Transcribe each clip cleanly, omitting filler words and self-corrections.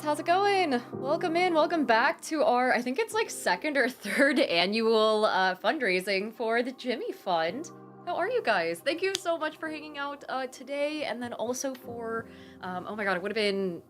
how's it going? Welcome in, welcome back to our, I think it's like second or third annual fundraising for the Jimmy Fund. How are you guys? Thank you so much for hanging out today, and then also for, oh my god, it would have been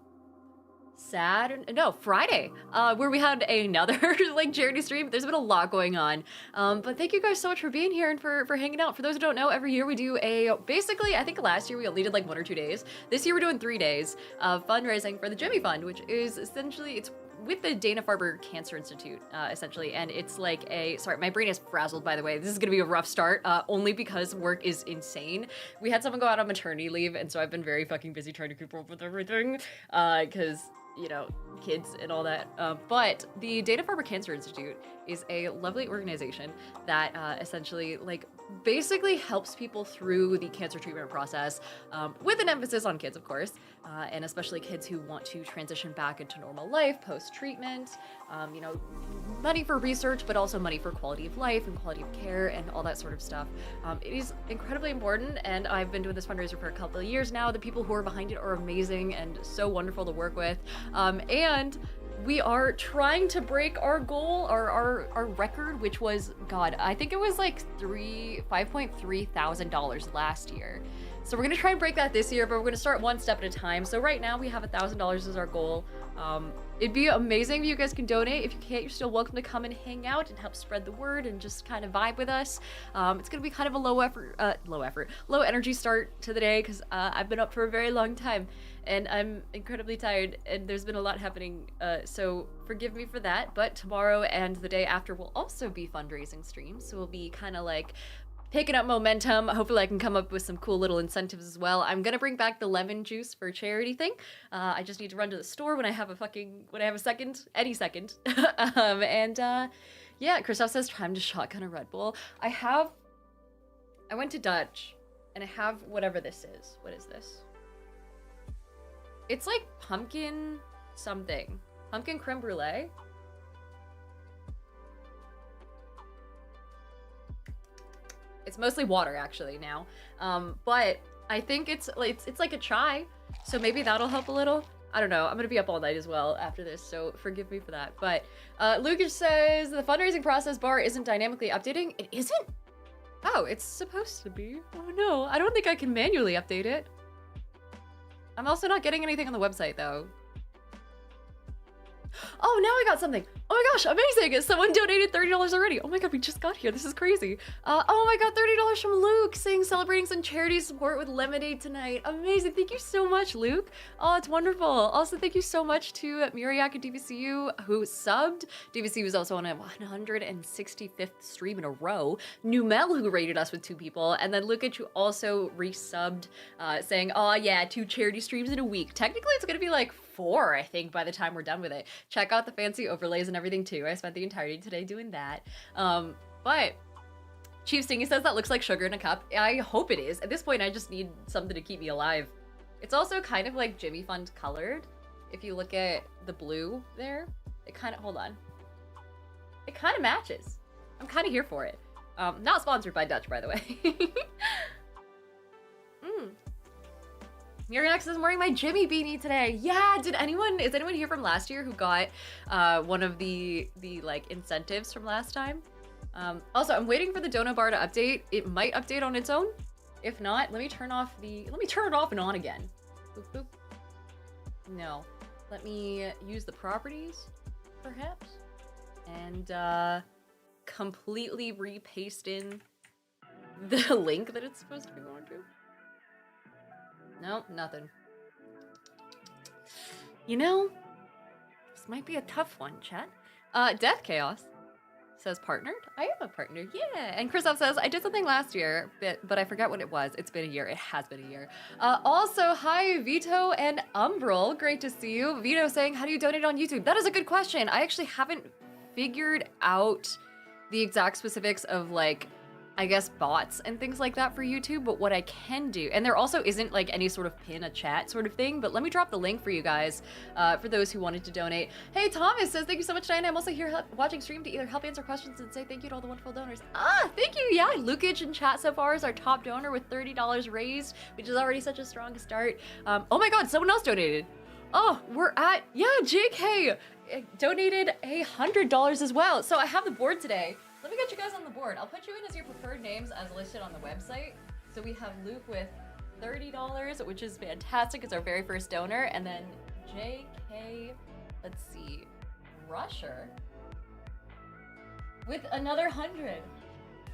Friday, where we had another like charity stream. There's been a lot going on, but thank you guys so much for being here and for hanging out. For those who don't know, every year we do basically, I think last year we only did like 1 or 2 days. This year we're doing 3 days of fundraising for the Jimmy Fund, which is essentially, it's with the Dana-Farber Cancer Institute, essentially, and it's like sorry, my brain is frazzled, by the way. This is gonna be a rough start, only because work is insane. We had someone go out on maternity leave, and so I've been very fucking busy trying to keep up with everything, because you know, kids and all that. But the Dana-Farber Cancer Institute is a lovely organization that essentially like basically helps people through the cancer treatment process, with an emphasis on kids, of course, and especially kids who want to transition back into normal life post-treatment. You know, money for research, but also money for quality of life and quality of care and all that sort of stuff. It is incredibly important, and I've been doing this fundraiser for a couple of years now. The people who are behind it are amazing and so wonderful to work with. And we are trying to break our goal, our record, which was, God, I think it was like $5.3 thousand last year. So we're gonna try and break that this year, but we're gonna start one step at a time. So right now we have $1,000 as our goal. It'd be amazing if you guys can donate. If you can't, you're still welcome to come and hang out and help spread the word and just kind of vibe with us. It's gonna be kind of a low energy start to the day, because I've been up for a very long time and I'm incredibly tired and there's been a lot happening. So forgive me for that, but tomorrow and the day after will also be fundraising streams. So we'll be kind of like picking up momentum. Hopefully I can come up with some cool little incentives as well. I'm gonna bring back the lemon juice for charity thing. I just need to run to the store when I have a second, any second. Yeah, Christoph says time to shotgun a Red Bull. I went to Dutch and I have whatever this is. What is this? It's like pumpkin something. Pumpkin creme brulee. It's mostly water actually now, but I think it's like a chai, so maybe that'll help a little. I don't know. I'm gonna be up all night as well after this, so forgive me for that. But Lucas says the fundraising process bar isn't dynamically updating. It isn't? Oh, it's supposed to be. Oh no, I don't think I can manually update it. I'm also not getting anything on the website though. Oh, now I got something. Oh my gosh, amazing. Someone donated $30 already. Oh my god, we just got here. This is crazy. Oh my god, $30 from Luke saying celebrating some charity support with lemonade tonight. Amazing. Thank you so much, Luke. Oh, it's wonderful. Also, thank you so much to Muriak at DVCU who subbed. DVCU was also on a 165th stream in a row. Numel who rated us with 2 people. And then Luke who also resubbed saying, oh yeah, 2 charity streams in a week. Technically, it's going to be like 4, I think, by the time we're done with it. Check out the fancy overlays and everything too. I spent the entirety today doing that. But Chief Stingy says that looks like sugar in a cup. I hope it is. At this point, I just need something to keep me alive. It's also kind of like Jimmy Fund colored. If you look at the blue there, it kind of, hold on. It kind of matches. I'm kind of here for it. Not sponsored by Dutch, by the way. Miriax is wearing my Jimmy beanie today. Yeah, is anyone here from last year who got one of the like incentives from last time? Also, I'm waiting for the dono bar to update. It might update on its own. If not, let me turn it off and on again. Boop, boop. No, let me use the properties, perhaps, and completely repaste in the link that it's supposed to be going to. Nope, nothing. You know, this might be a tough one, chat. Death Chaos says partnered. I am a partner, yeah. And Christoph says, I did something last year, but I forget what it was. It's been a year. It has been a year. Also, hi, Vito and Umbral. Great to see you. Vito saying, how do you donate on YouTube? That is a good question. I actually haven't figured out the exact specifics of like, I guess bots and things like that for YouTube, but what I can do, and there also isn't like any sort of pin a chat sort of thing, but let me drop the link for you guys, for those who wanted to donate. Hey, Thomas says, thank you so much, Diana. I'm also here watching stream to either help answer questions and say thank you to all the wonderful donors. Ah, thank you, yeah. Lukage in chat so far is our top donor with $30 raised, which is already such a strong start. Oh my god, someone else donated. Oh, we're at, yeah, JK donated $100 as well. So I have the board today. Let me get you guys on the board. I'll put you in as your preferred names as listed on the website. So we have Luke with $30, which is fantastic. It's our very first donor. And then JK, let's see, Rusher with another 100.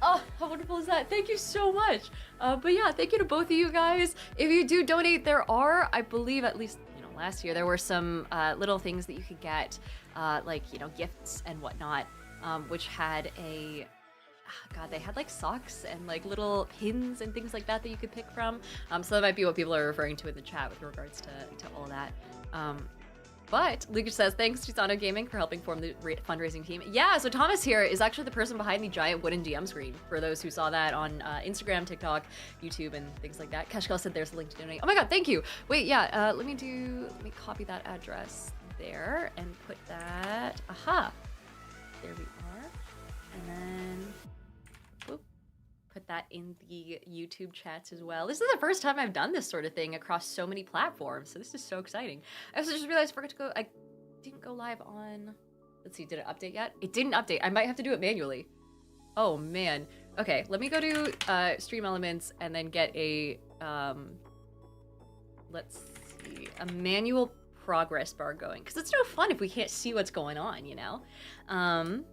Oh, how wonderful is that? Thank you so much. But yeah, thank you to both of you guys. If you do donate, there are, I believe, at least, you know, last year, there were some little things that you could get, like, you know, gifts and whatnot, which had a, God, they had like socks and like little pins and things like that that you could pick from. So that might be what people are referring to in the chat with regards to all that. But Lucas says, thanks to Sano Gaming for helping form the fundraising team. Yeah, so Thomas here is actually the person behind the giant wooden DM screen, for those who saw that on Instagram, TikTok, YouTube, and things like that. Kashkal said there's a link to donate. Oh my God, thank you. Wait, yeah, let me copy that address there and put that, aha. There we are. And then, whoop, put that in the YouTube chats as well. This is the first time I've done this sort of thing across so many platforms, so this is so exciting. I also just realized I didn't go live on, let's see, did it update yet? It didn't update. I might have to do it manually. Oh man. Okay, let me go to Stream Elements and then get a, let's see, a manual progress bar going, because it's no fun if we can't see what's going on, you know? Charity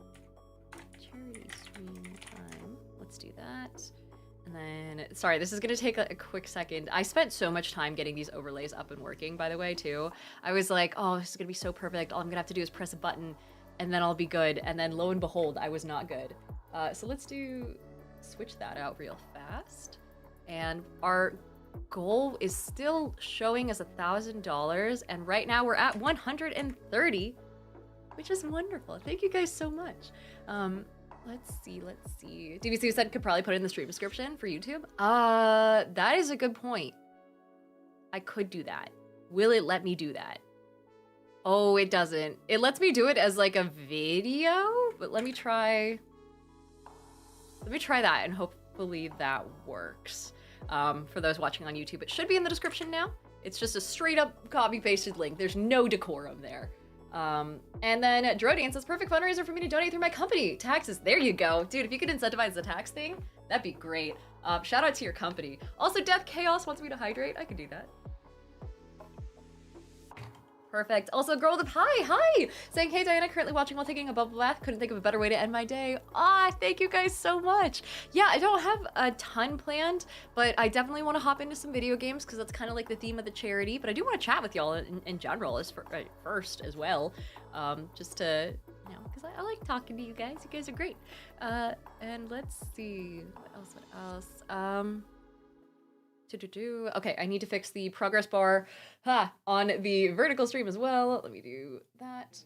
stream time. Let's do that. And then, sorry, this is gonna take a quick second. I spent so much time getting these overlays up and working, by the way, too. I was like, oh, this is gonna be so perfect. All I'm gonna have to do is press a button and then I'll be good. And then lo and behold, I was not good. So let's switch that out real fast. And our goal is still showing as $1,000. And right now we're at 130, which is wonderful. Thank you guys so much. Let's see. DVC said could probably put it in the stream description for YouTube. That is a good point. I could do that. Will it let me do that? Oh, it doesn't. It lets me do it as like a video, but let me try that and hopefully that works. For those watching on YouTube, it should be in the description now. It's just a straight up copy pasted link. There's no decorum there. And then Drodian says, perfect fundraiser for me to donate through my company. Taxes, there you go. Dude, if you could incentivize the tax thing, that'd be great. Shout out to your company. Also, Death Chaos wants me to hydrate. I could do that. Perfect. Also, Girl with a hi, saying, hey Diana, currently watching while taking a bubble bath. Couldn't think of a better way to end my day. Thank you guys so much. Yeah, I don't have a ton planned, but I definitely want to hop into some video games because that's kind of like the theme of the charity. But I do want to chat with y'all in general first as well, just to, you know, because I like talking to you guys. You guys are great. And let's see, what else? Okay, I need to fix the progress bar on the vertical stream as well. Let me do that.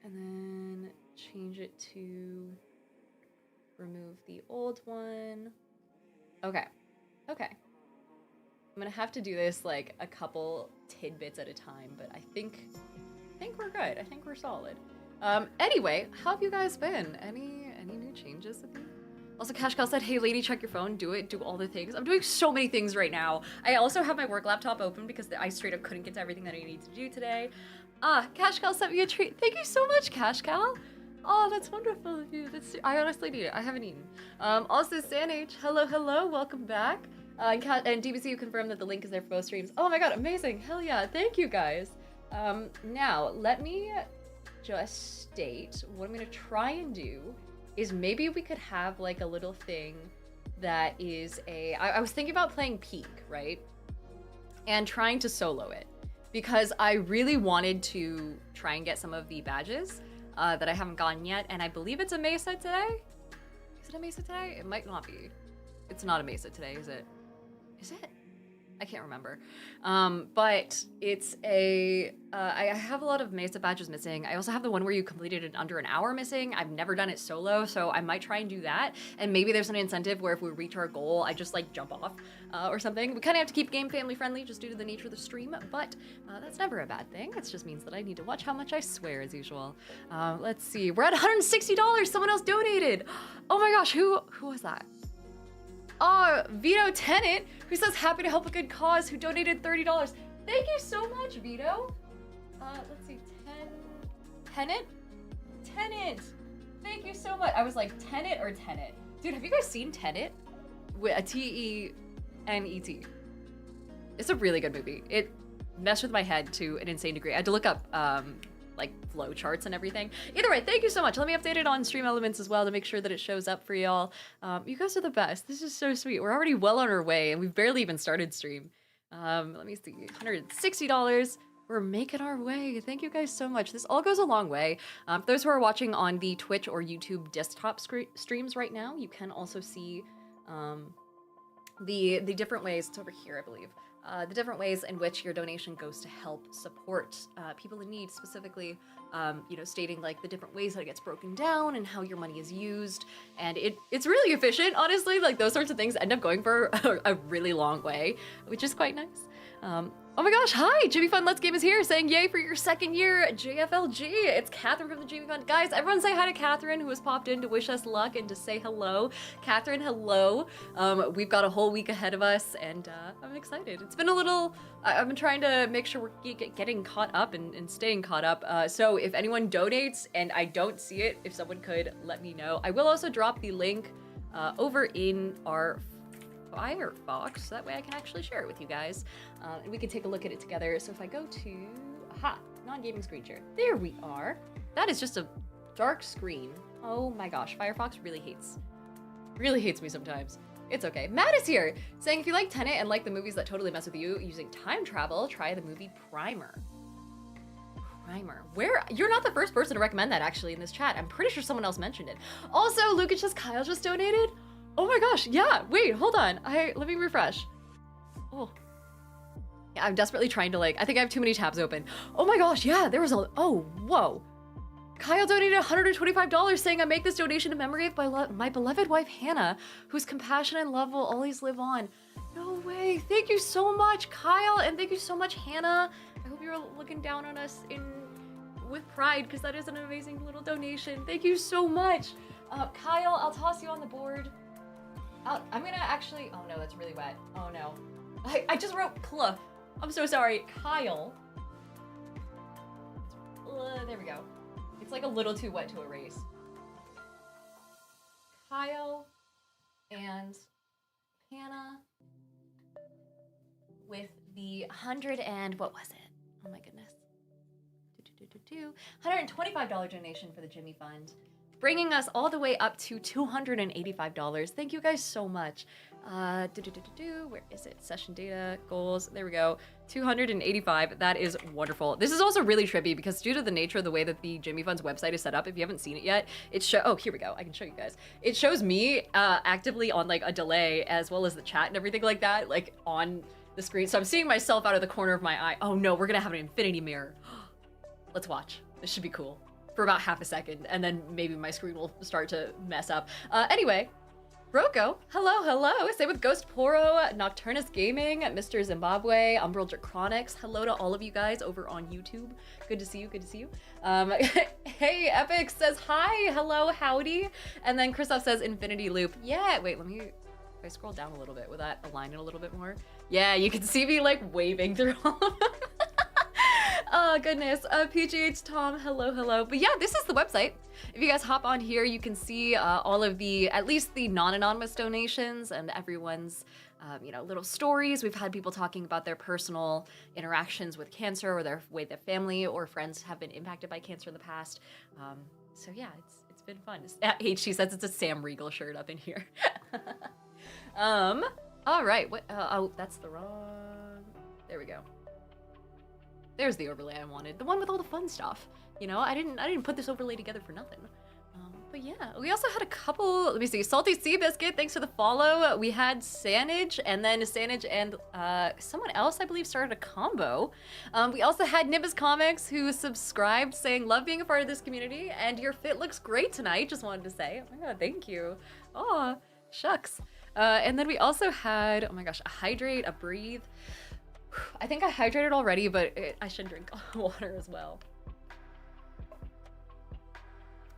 And then change it to remove the old one. Okay. I'm gonna have to do this like a couple tidbits at a time, but I think we're good. I think we're solid. Anyway, how have you guys been? Any new changes with you? Also, Kashkal said, hey lady, check your phone, do all the things. I'm doing so many things right now. I also have my work laptop open because I straight up couldn't get to everything that I need to do today. Kashkal sent me a treat. Thank you so much, Kashkal. Oh, that's wonderful of you. I honestly need it. I haven't eaten. Also, SanH, hello, welcome back. And DBC, confirmed that the link is there for both streams. Oh my god, amazing, hell yeah, thank you guys. Now, let me just state what I'm gonna try and do is maybe we could have like a little thing that is I was thinking about playing Peak, right? And trying to solo it because I really wanted to try and get some of the badges that I haven't gotten yet. And I believe it's a Mesa today. Is it a Mesa today? It might not be. It's not a Mesa today, is it? Is it? I can't remember. But it's I have a lot of Mesa badges missing. I also have the one where you completed it under an hour missing. I've never done it solo, so I might try and do that. And maybe there's an incentive where if we reach our goal, I just like jump off or something. We kind of have to keep game family friendly just due to the nature of the stream, but that's never a bad thing. It just means that I need to watch how much I swear as usual. Let's see, we're at $160. Someone else donated. Oh my gosh, who was that? Vito Tennant, who says happy to help a good cause, who donated $30. Thank you so much, Vito. Let's see, Tenant? Tenant! Thank you so much. I was like, Tenet or Tenet? Dude, have you guys seen Tenet? With a T-E-N-E-T. It's a really good movie. It messed with my head to an insane degree. I had to look up, like, flow charts and everything. Either way, thank you so much. Let me update it on Stream Elements as well to make sure that it shows up for y'all. You guys are the best. This is so sweet. We're already well on our way, and we've barely even started stream. Let me see, $160. We're making our way. Thank you guys so much. This all goes a long way. For those who are watching on the Twitch or YouTube desktop streams right now, you can also see the different ways. It's over here, I believe. The different ways in which your donation goes to help support people in need, specifically, you know, stating like the different ways that it gets broken down and how your money is used. And it's really efficient, honestly. Like those sorts of things end up going for a really long way, which is quite nice. Oh my gosh, hi! Jimmy Fun Let's Game is here saying yay for your second year at JFLG. It's Catherine from the Jimmy Fun. Guys, everyone say hi to Catherine, who has popped in to wish us luck and to say hello. Catherine, hello. We've got a whole week ahead of us, and I'm excited. It's been a little... I've been trying to make sure we're getting caught up and staying caught up. So if anyone donates and I don't see it, if someone could let me know. I will also drop the link over in our Firefox, so that way I can actually share it with you guys, and we can take a look at it together. So if I go to, non-gaming screen share, there we are. That is just a dark screen. Oh my gosh, Firefox really hates me sometimes. It's okay. Matt is here, saying if you like Tenet and like the movies that totally mess with you using time travel, try the movie Primer. Where? You're not the first person to recommend that actually in this chat. I'm pretty sure someone else mentioned it. Also, Lucas says Kyle just donated. Oh my gosh, yeah, wait, hold on. Let me refresh. Oh. Yeah, I'm desperately trying to I think I have too many tabs open. Oh my gosh, yeah, there was oh, whoa. Kyle donated $125 saying I make this donation in memory of my beloved wife, Hannah, whose compassion and love will always live on. No way, thank you so much, Kyle, and thank you so much, Hannah. I hope you're looking down on us with pride, because that is an amazing little donation. Thank you so much. Kyle, I'll toss you on the board. I'm gonna actually, oh no, that's really wet. Oh no. I just wrote Kla. I'm so sorry. Kyle. There we go. It's like a little too wet to erase. Kyle and Hannah with the 100 and, what was it? Oh my goodness. $125 donation for the Jimmy Fund. Bringing us all the way up to $285. Thank you guys so much. Where is it? Session data, goals, there we go. 285, that is wonderful. This is also really trippy because due to the nature of the way that the Jimmy Fund's website is set up, if you haven't seen it yet, oh, here we go, I can show you guys. It shows me actively on a delay as well as the chat and everything like that, on the screen. So I'm seeing myself out of the corner of my eye. Oh no, we're gonna have an infinity mirror. Let's watch, this should be cool. For about half a second, and then maybe my screen will start to mess up. Anyway, Roko, hello. Same with Ghost Poro, Nocturnus Gaming, Mr. Zimbabwe, Umbral Draconics. Hello to all of you guys over on YouTube. Good to see you. Hey, Epic says hi, hello, howdy. And then Christoph says Infinity Loop. Yeah, wait, if I scroll down a little bit, will that align it a little bit more? Yeah, you can see me waving through all of them. Oh goodness, PGH Tom, hello. But yeah, this is the website. If you guys hop on here, you can see all of at least the non-anonymous donations and everyone's, little stories. We've had people talking about their personal interactions with cancer or their way their family or friends have been impacted by cancer in the past. So yeah, it's been fun. HT says it's a Sam Riegel shirt up in here. All right, what? Oh, that's the wrong. There we go. There's the overlay I wanted. The one with all the fun stuff. I didn't put this overlay together for nothing. But yeah, we also had a couple, let me see, Salty Sea Biscuit, thanks for the follow. We had Sanage, and then Sanage and someone else, I believe, started a combo. We also had Nimbus Comics, who subscribed, saying, love being a part of this community, and your fit looks great tonight, just wanted to say. Oh my god, thank you. Oh, shucks. And then we also had, oh my gosh, a Hydrate, a Breathe. I think I hydrated already, but I should drink water as well.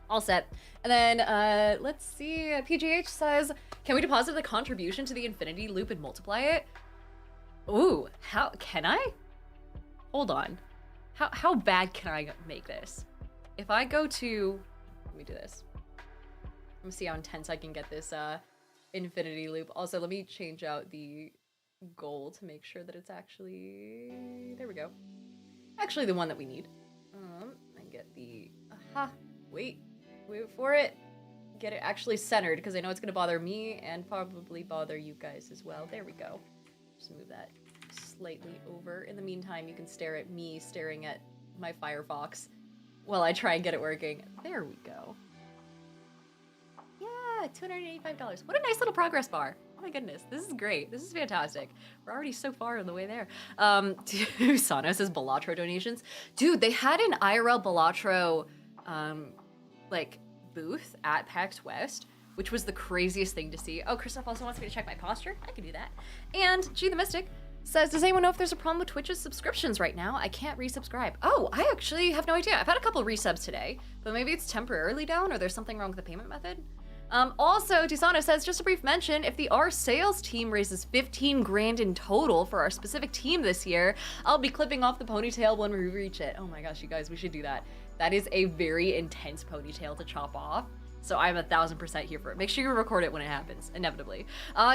All set. And then, let's see, PGH says, can we deposit the contribution to the Infinity Loop and multiply it? Ooh, how, can I? Hold on. how bad can I make this? If I go to, let me do this. Let me see how intense I can get this infinity loop. Also, let me change out the goal to make sure that it's actually, there we go. Actually the one that we need. And get the, wait for it. Get it actually centered, because I know it's gonna bother me and probably bother you guys as well. There we go. Just move that slightly over. In the meantime, you can stare at me staring at my Firefox while I try and get it working. There we go. Yeah, $285. What a nice little progress bar. Oh my goodness, this is great. This is fantastic. We're already so far on the way there. Sano says Balatro donations. Dude, they had an IRL Balatro, like, booth at PAX West, which was the craziest thing to see. Oh, Christoph also wants me to check my posture. I can do that. And G the Mystic says, does anyone know if there's a problem with Twitch's subscriptions right now? I can't resubscribe. Oh, I actually have no idea. I've had a couple resubs today, but maybe it's temporarily down or there's something wrong with the payment method. Also, Tisana says, just a brief mention, if the R sales team raises 15 grand in total for our specific team this year, I'll be clipping off the ponytail when we reach it. Oh my gosh, you guys, we should do that. That is a very intense ponytail to chop off. So I'm 1000% here for it. Make sure you record it when it happens, inevitably.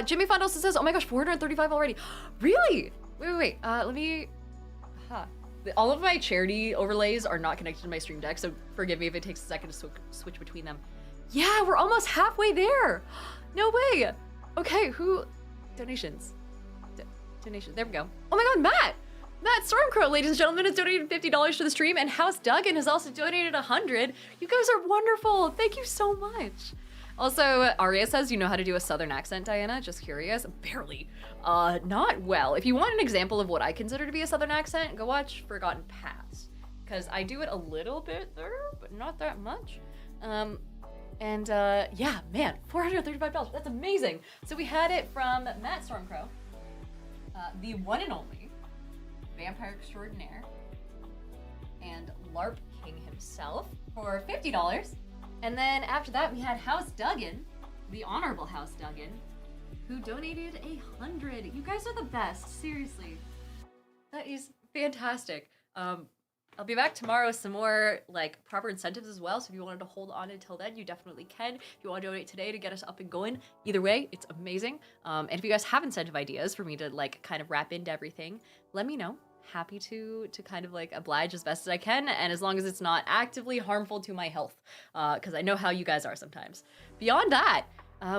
Jimmy Fund also says, oh my gosh, 435 already. Really? Wait. Let me, all of my charity overlays are not connected to my stream deck, so forgive me if it takes a second to switch between them. Yeah, we're almost halfway there. No way. Okay, donations. Donations, there we go. Oh my God, Matt Stormcrow, ladies and gentlemen, has donated $50 to the stream, and House Duggan has also donated 100. You guys are wonderful. Thank you so much. Also, Aria says, you know how to do a Southern accent, Diana? Just curious. Barely. Not well. If you want an example of what I consider to be a Southern accent, go watch Forgotten Paths, because I do it a little bit there, but not that much. Yeah, man, $435, that's amazing. So we had it from Matt Stormcrow, the one and only Vampire Extraordinaire, and LARP King himself for $50. And then after that, we had House Duggan, the Honorable House Duggan, who donated 100. You guys are the best, seriously. That is fantastic. I'll be back tomorrow with some more like proper incentives as well. So if you wanted to hold on until then, you definitely can. If you want to donate today to get us up and going, either way, it's amazing. And if you guys have incentive ideas for me to like kind of wrap into everything, let me know. Happy to kind of like oblige as best as I can. And as long as it's not actively harmful to my health, because I know how you guys are sometimes. Beyond that,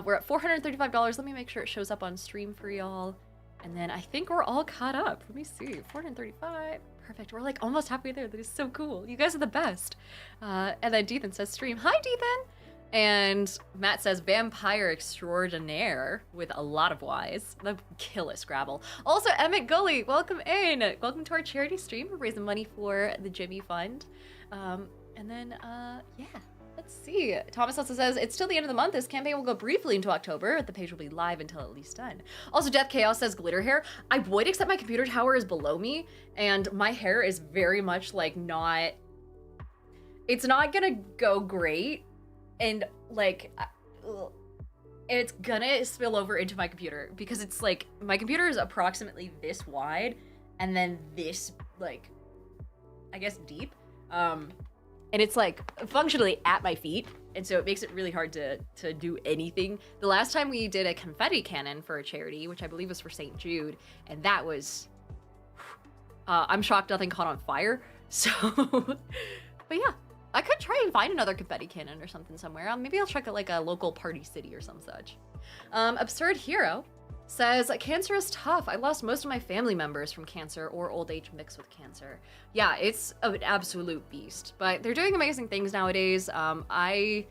we're at $435. Let me make sure it shows up on stream for y'all. And then I think we're all caught up. Let me see, 435. Perfect, we're like almost halfway there. That is so cool. You guys are the best. And then Deethan says stream. Hi, Deethan. And Matt says Vampire Extraordinaire with a lot of Y's. The kill it, Scrabble. Also, Emmett Gully, welcome in. Welcome to our charity stream. We're raising money for the Jimmy Fund. And then, yeah. Let's see. Thomas also says, it's still the end of the month. This campaign will go briefly into October. The page will be live until at least done. Also, Death Chaos says, glitter hair. I would, except my computer tower is below me, and my hair is very much like not... It's not gonna go great, and like... it's gonna spill over into my computer, because it's like, my computer is approximately this wide, and then this, like, I guess deep. And it's like functionally at my feet, and so it makes it really hard to do anything. The last time we did a confetti cannon for a charity, which I believe was for St. Jude, and that was, I'm shocked nothing caught on fire. So, but yeah, I could try and find another confetti cannon or something somewhere. Maybe I'll check out like a local party city or some such. Absurd Hero says, cancer is tough. I lost most of my family members from cancer or old age mixed with cancer. Yeah, it's an absolute beast, but they're doing amazing things nowadays. Can I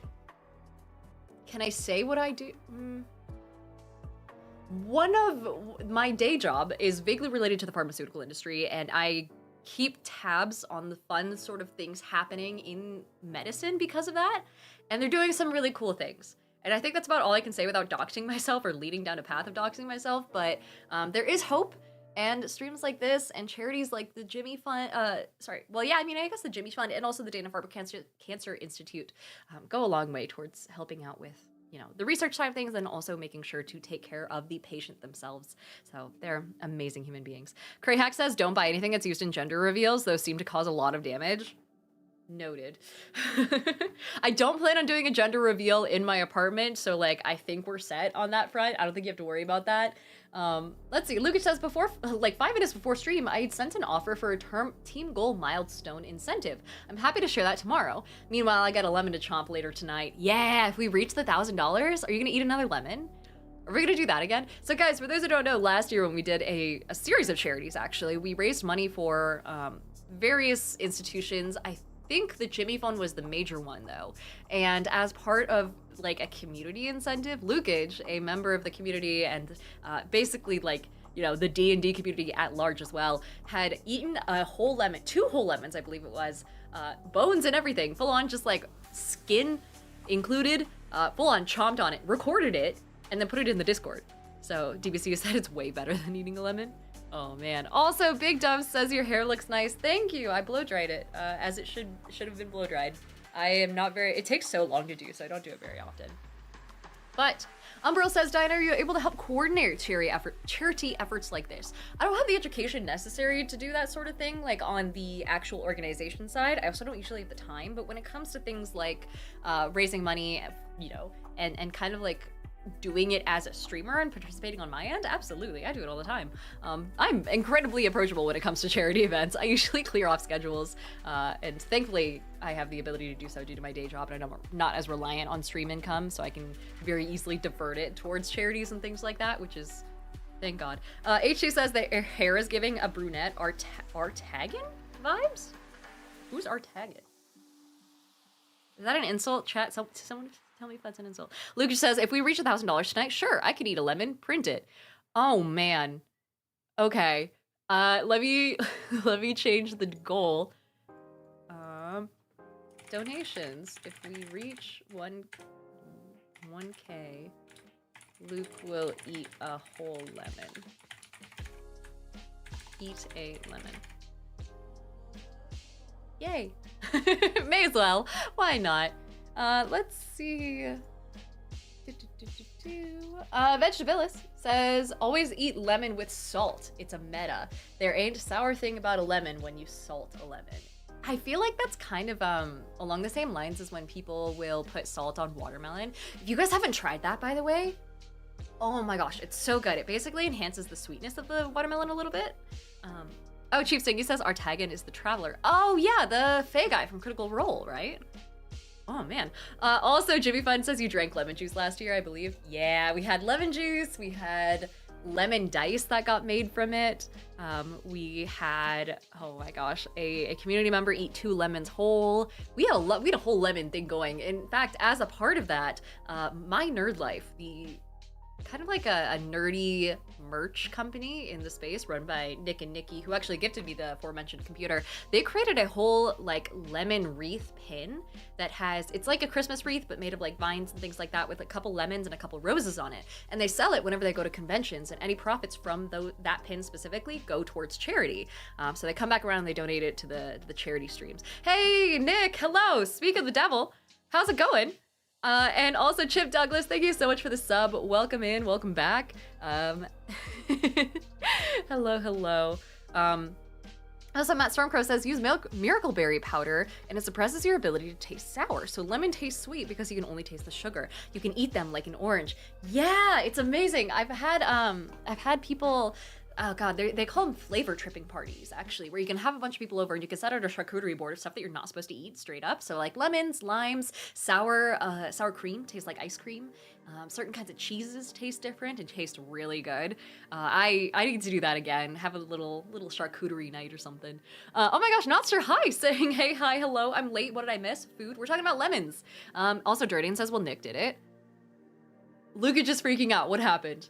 say what I do? One of my day job is vaguely related to the pharmaceutical industry, and I keep tabs on the fun sort of things happening in medicine because of that. And they're doing some really cool things. And I think that's about all I can say without doxing myself or leading down a path of doxing myself. But there is hope, and streams like this and charities like the Jimmy Fund, I guess the Jimmy Fund and also the Dana-Farber Cancer Institute go a long way towards helping out with the research side of things, and also making sure to take care of the patient themselves. So they're amazing human beings. Crayhack says, don't buy anything that's used in gender reveals. Those seem to cause a lot of damage. Noted. I don't plan on doing a gender reveal in my apartment, so like I think we're set on that front. I don't think you have to worry about that. Let's see. Lucas says, before, like 5 minutes before stream, I had sent an offer for a team goal milestone incentive. I'm happy to share that tomorrow. Meanwhile, I got a lemon to chomp later tonight. Yeah, if we reach the $1,000, are you gonna eat another lemon? Are we gonna do that again? So guys, for those who don't know, last year when we did a series of charities, actually, we raised money for various institutions. I think the Jimmy Fund was the major one though. And as part of like a community incentive, Lukage, a member of the community and basically like, the D&D community at large as well, had eaten a whole lemon, 2 whole lemons, I believe it was, bones and everything, full on just like skin included, full on chomped on it, recorded it, and then put it in the Discord. So DBC said it's way better than eating a lemon. Oh man. Also, Big Dove says your hair looks nice. Thank you. I blow dried it, as it should have been blow dried. I am not very, it takes so long to do, so I don't do it very often. But Umbrel says, Diana, are you able to help coordinate charity efforts like this? I don't have the education necessary to do that sort of thing, like on the actual organization side. I also don't usually have the time, but when it comes to things like raising money, and kind of like doing it as a streamer and participating on my end, absolutely, I do it all the time. I'm incredibly approachable when it comes to charity events. I usually clear off schedules, and thankfully I have the ability to do so due to my day job, and I'm not as reliant on stream income, so I can very easily divert it towards charities and things like that, which is, thank God. H2 says that her hair is giving a brunette Artagan vibes? Who's Artagan? Is that an insult, chat? Someone tell me if that's an insult. Lucas says, if we reach $1,000 tonight, sure, I could eat a lemon, print it. Oh man. Okay. Let me change the goal. Donations. If we reach 1K, Luke will eat a whole lemon. Eat a lemon. Yay. May as well. Why not? Let's see. Vegetabilis says, always eat lemon with salt. It's a meta. There ain't a sour thing about a lemon when you salt a lemon. I feel like that's kind of along the same lines as when people will put salt on watermelon. If you guys haven't tried that, by the way, oh my gosh, it's so good. It basically enhances the sweetness of the watermelon a little bit. Oh, Chief Stingy says Artagan is the traveler. Oh yeah, the Fae guy from Critical Role, right? Oh man. Also, Jimmy Fun says you drank lemon juice last year, I believe. Yeah, we had lemon juice. We had lemon dice that got made from it. We had, oh my gosh, a community member eat 2 lemons whole. We had a whole lemon thing going. In fact, as a part of that, My Nerd Life, the kind of like a nerdy merch company in the space run by Nick and Nikki, who actually gifted me the aforementioned computer. They created a whole like lemon wreath pin that has, it's like a Christmas wreath but made of like vines and things like that with a couple lemons and a couple roses on it. And they sell it whenever they go to conventions, and any profits from that pin specifically go towards charity. So they come back around and they donate it to the charity streams. Hey Nick, hello, speak of the devil, how's it going? And also Chip Douglas, thank you so much for the sub. Welcome in, welcome back. Hello. Also, Matt Stormcrow says, use Miracle Berry powder and it suppresses your ability to taste sour. So lemon tastes sweet because you can only taste the sugar. You can eat them like an orange. Yeah, it's amazing. I've had people, oh god, they call them flavor tripping parties, actually, where you can have a bunch of people over and you can set out a charcuterie board of stuff that you're not supposed to eat straight up. So like lemons, limes, sour cream tastes like ice cream. Certain kinds of cheeses taste different and taste really good. I need to do that again. Have a little charcuterie night or something. Oh my gosh, Notster, hi, saying hey, hi, hello. I'm late. What did I miss? Food. We're talking about lemons. Also, Jordan says, well, Nick did it. Luke is just freaking out. What happened?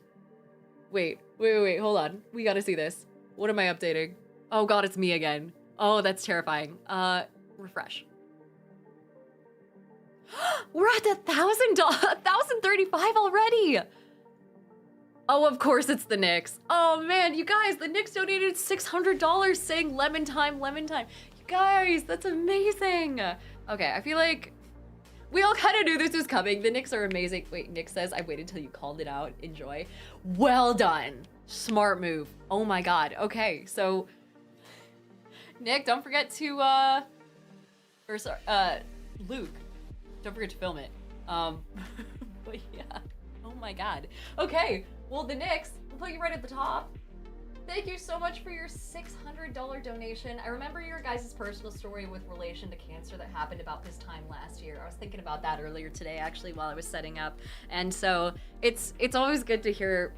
Wait, hold on. We gotta see this. What am I updating? Oh god, it's me again. Oh, that's terrifying. Refresh. We're at $1,035 already! Oh, of course it's the Knicks. Oh man, you guys, the Knicks donated $600 saying lemon time, lemon time. You guys, that's amazing. Okay, I feel like We all kind of knew this was coming. The Knicks are amazing. Wait, Nick says, I waited till you called it out. Enjoy. Well done. Smart move. Oh my God. Okay, so Nick, don't forget to, or sorry, Luke, don't forget to film it. But yeah, oh my God. Okay, well the Knicks, we'll put you right at the top. Thank you so much for your $600 donation. I remember your guys' personal story with relation to cancer that happened about this time last year. I was thinking about that earlier today, actually, while I was setting up. And so it's always good to hear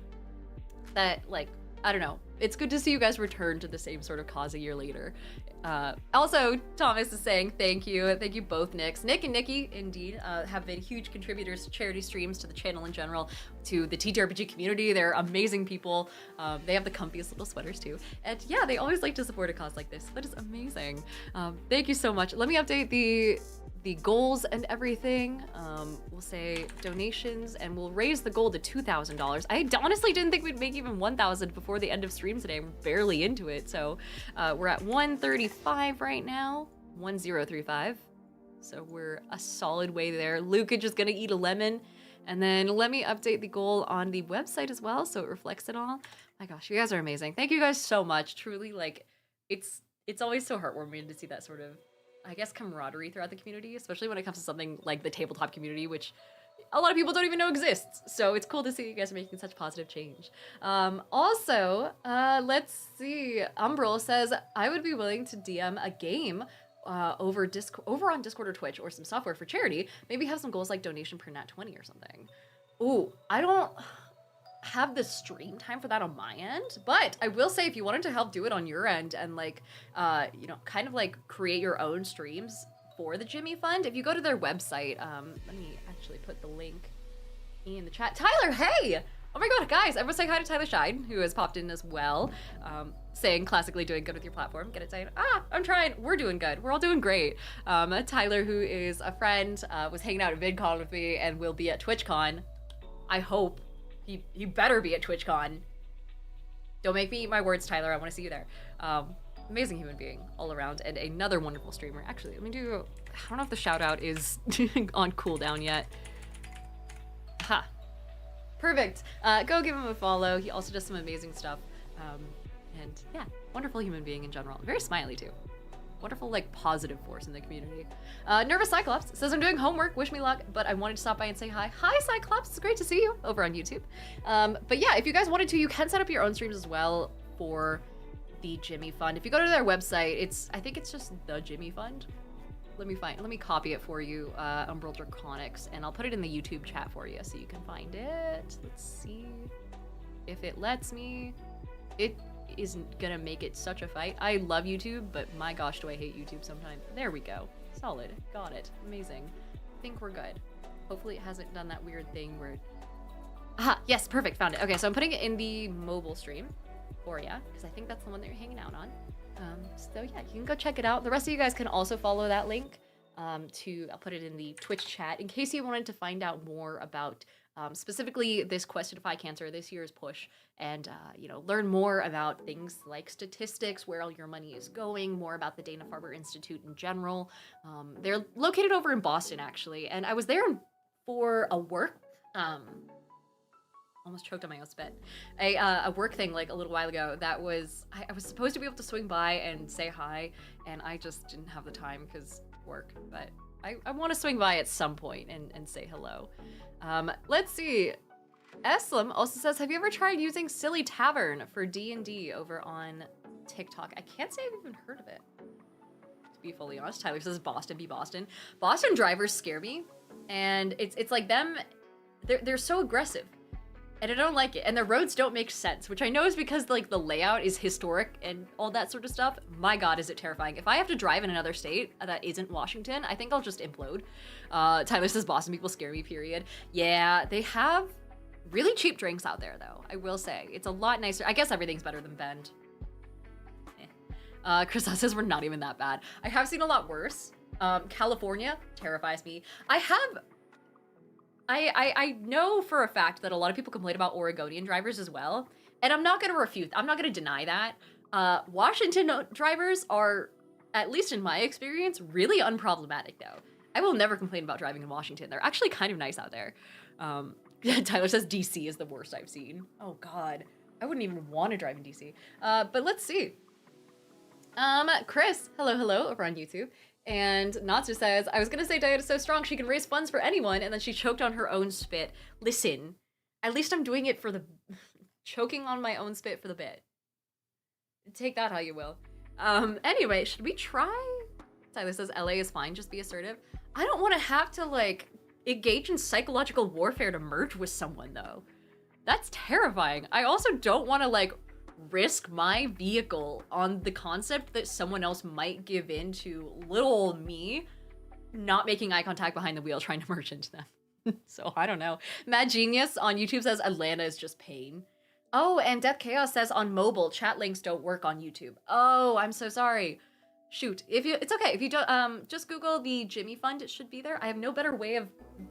that, like, I don't know, it's good to see you guys return to the same sort of cause a year later. Also, Thomas is saying thank you. Thank you both, Nicks. Nick and Nikki, indeed, have been huge contributors to charity streams, to the channel in general, to the TTRPG community. They're amazing people. They have the comfiest little sweaters too. And yeah, they always like to support a cause like this. That is amazing. Thank you so much. Let me update the goals and everything. We'll say donations, and we'll raise the goal to $2,000. I honestly didn't think we'd make even 1,000 before the end of stream today. We're barely into it, so we're at 135 right now, 1035. So we're a solid way there. Luke is just gonna eat a lemon, and then let me update the goal on the website as well, so it reflects it all. My gosh, you guys are amazing. Thank you guys so much. Truly, like, it's always so heartwarming to see that sort of, I guess, camaraderie throughout the community, especially when it comes to something like the tabletop community, which a lot of people don't even know exists. So it's cool to see you guys are making such positive change. Also, let's see. Umbral says, I would be willing to DM a game over on Discord or Twitch, or some software for charity. Maybe have some goals like donation per nat 20 or something. Ooh, I don't have the stream time for that on my end, but I will say, if you wanted to help do it on your end and, like, you know, kind of like create your own streams for the Jimmy Fund, if you go to their website, let me actually put the link in the chat. Tyler, hey! Oh my God, guys, everyone say hi to Tyler Shine, who has popped in as well, saying classically doing good with your platform. Get it, Tyler? I'm trying. We're doing good. We're all doing great. Tyler, who is a friend, was hanging out at VidCon with me and will be at TwitchCon. I hope. He better be at TwitchCon. Don't make me eat my words, Tyler. I want to see you there. Amazing human being all around, and another wonderful streamer. Actually, let me do, I don't know if the shout out is on cooldown yet. Ha. Perfect. Go give him a follow. He also does some amazing stuff. And yeah, wonderful human being in general. Very smiley too. Wonderful, like, positive force in the community. Nervous Cyclops says, I'm doing homework, wish me luck, but I wanted to stop by and say hi. Hi, Cyclops, it's great to see you over on YouTube. But yeah, if you guys wanted to, you can set up your own streams as well for the Jimmy Fund. If you go to their website, I think it's just the Jimmy Fund. Let me copy it for you, Umbral Draconics, and I'll put it in the YouTube chat for you so you can find it. Let's see if it lets me. It isn't gonna make it such a fight. I love YouTube, but my gosh, do I hate YouTube sometimes. There we go. Solid. Got it. Amazing. I think we're good. Hopefully it hasn't done that weird thing where... Aha! Yes, perfect. Found it. Okay, so I'm putting it in the mobile stream for ya, because I think that's the one that you're hanging out on. So yeah, you can go check it out. The rest of you guys can also follow that link. I'll put it in the Twitch chat in case you wanted to find out more about specifically this quest to defy cancer, this year's push, and you know, learn more about things like statistics, where all your money is going, more about the Dana-Farber Institute in general. They're located over in Boston, actually, and I was there for a work, almost choked on my own spit, a work thing like a little while ago that was, I was supposed to be able to swing by and say hi, and I just didn't have the time because work, but I want to swing by at some point and say hello. Let's see. Eslam also says, have you ever tried using Silly Tavern for D&D over on TikTok? I can't say I've even heard of it, to be fully honest. Tyler says Boston be Boston. Boston drivers scare me, and it's like them, they're so aggressive, and I don't like it, and the roads don't make sense, which I know is because, like, the layout is historic and all that sort of stuff. My God, is it terrifying. If I have to drive in another state that isn't Washington, I think I'll just implode. Tyler says Boston people scare me, period. Yeah, they have really cheap drinks out there, though, I will say. It's a lot nicer. I guess everything's better than Bend. Chris says we're not even that bad. I have seen a lot worse. California terrifies me. I know for a fact that a lot of people complain about Oregonian drivers as well, and I'm not going to deny that. Washington drivers are, at least in my experience, really unproblematic, though. I will never complain about driving in Washington. They're actually kind of nice out there. Tyler says DC is the worst I've seen. Oh God, I wouldn't even want to drive in DC. But let's see. Chris, hello over on YouTube. And Natsu says, I was gonna say Diana's so strong she can raise funds for anyone, and then she choked on her own spit. Listen, at least I'm doing it for the choking on my own spit for the bit. Take that how you will. Anyway, should we try? Tyler says LA is fine, just be assertive. I don't want to have to like engage in psychological warfare to merge with someone though. That's terrifying. I also don't want to like risk my vehicle on the concept that someone else might give in to little old me not making eye contact behind the wheel trying to merge into them. So I don't know. Mad Genius on YouTube says Atlanta is just pain. Oh, and Death Chaos says on mobile, chat links don't work on YouTube. Oh, I'm so sorry. Shoot, it's okay. If you don't, just Google the Jimmy Fund, it should be there. I have no better way of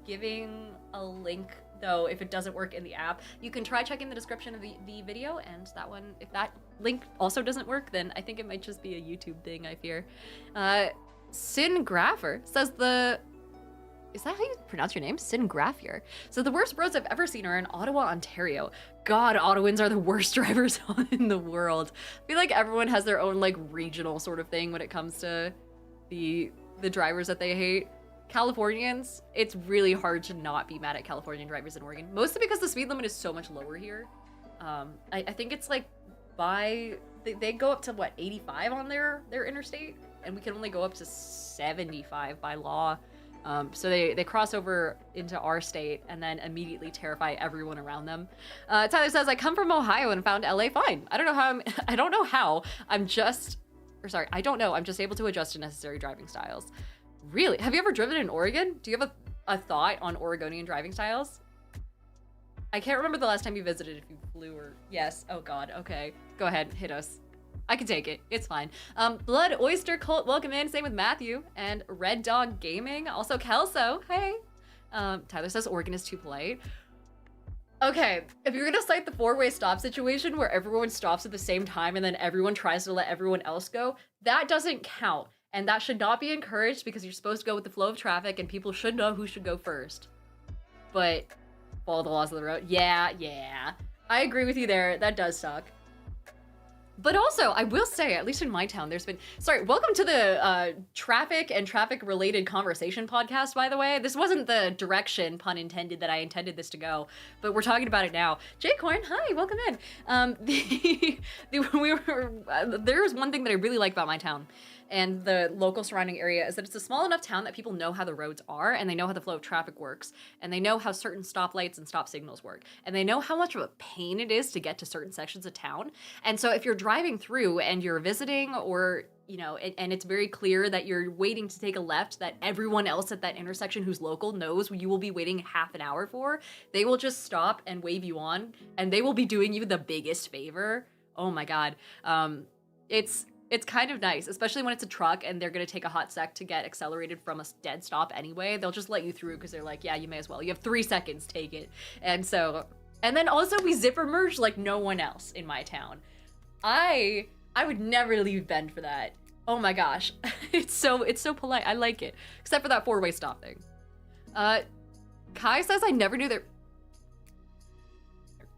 giving a link though if it doesn't work in the app. You can try checking the description of the video, and that one, if that link also doesn't work, then I think it might just be a YouTube thing, I fear. Sin Graffer says is that how you pronounce your name? Sin Graffier. So the worst roads I've ever seen are in Ottawa, Ontario. God, Ottawans are the worst drivers in the world. I feel like everyone has their own like regional sort of thing when it comes to the drivers that they hate. Californians, it's really hard to not be mad at Californian drivers in Oregon, mostly because the speed limit is so much lower here. I think it's like they go up to what, 85 on their interstate, and we can only go up to 75 by law. So they cross over into our state and then immediately terrify everyone around them. Tyler says, I come from Ohio and found LA fine. I don't know. I'm just able to adjust to necessary driving styles. Really? Have you ever driven in Oregon? Do you have a thought on Oregonian driving styles? I can't remember the last time you visited, if you flew or... Yes. Oh God. Okay. Go ahead. Hit us. I can take it. It's fine. Blood Oyster Cult, welcome in. Same with Matthew. And Red Dog Gaming. Also Kelso. Hey. Tyler says Oregon is too polite. Okay, if you're gonna cite the four-way stop situation where everyone stops at the same time and then everyone tries to let everyone else go, that doesn't count. And that should not be encouraged because you're supposed to go with the flow of traffic and people should know who should go first. But follow the laws of the road. Yeah. I agree with you there. That does suck. But also, I will say, at least in my town, welcome to the traffic and traffic-related conversation podcast, by the way. This wasn't the direction, pun intended, that I intended this to go, but we're talking about it now. Jay Corn, hi, welcome in. There's one thing that I really like about my town and the local surrounding area is that it's a small enough town that people know how the roads are and they know how the flow of traffic works and they know how certain stoplights and stop signals work and they know how much of a pain it is to get to certain sections of town. And so if you're driving through and you're visiting or, you know, and it's very clear that you're waiting to take a left that everyone else at that intersection who's local knows you will be waiting half an hour for, they will just stop and wave you on and they will be doing you the biggest favor. Oh my God. It's kind of nice, especially when it's a truck and they're going to take a hot sec to get accelerated from a dead stop anyway. They'll just let you through because they're like, yeah, you may as well. You have 3 seconds, take it. And then also we zipper merge like no one else in my town. I would never leave Bend for that. Oh my gosh. It's so polite. I like it. Except for that 4-way stop thing. Kai says I never knew there...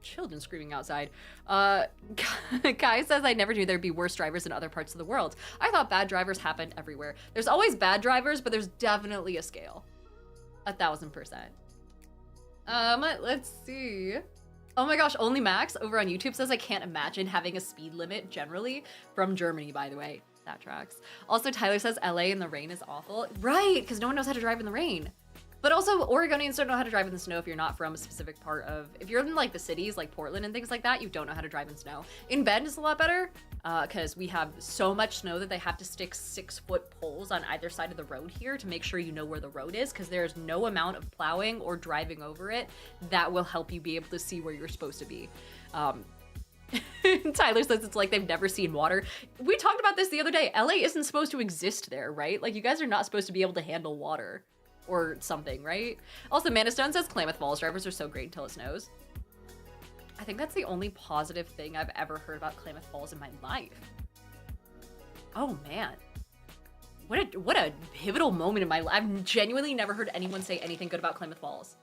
Children screaming outside. Kai says I never knew there'd be worse drivers in other parts of the world. I thought bad drivers happened everywhere. There's always bad drivers, but there's definitely a scale. 1000%. Let's see. Oh my gosh, Only Max over on YouTube says I can't imagine having a speed limit generally. From Germany, by the way. That tracks. Also, Tyler says LA in the rain is awful. Right, because no one knows how to drive in the rain. But also, Oregonians don't know how to drive in the snow if you're not from a specific part of... If you're in, like, the cities, like Portland and things like that, you don't know how to drive in snow. In Bend, it's a lot better, because we have so much snow that they have to stick 6-foot poles on either side of the road here to make sure you know where the road is, because there's no amount of plowing or driving over it that will help you be able to see where you're supposed to be. Tyler says it's like they've never seen water. We talked about this the other day. LA isn't supposed to exist there, right? Like, you guys are not supposed to be able to handle water. Or something, right? Also, Manistone says Klamath Falls drivers are so great until it snows. I think that's the only positive thing I've ever heard about Klamath Falls in my life. Oh man. What a pivotal moment in my life. I've genuinely never heard anyone say anything good about Klamath Falls.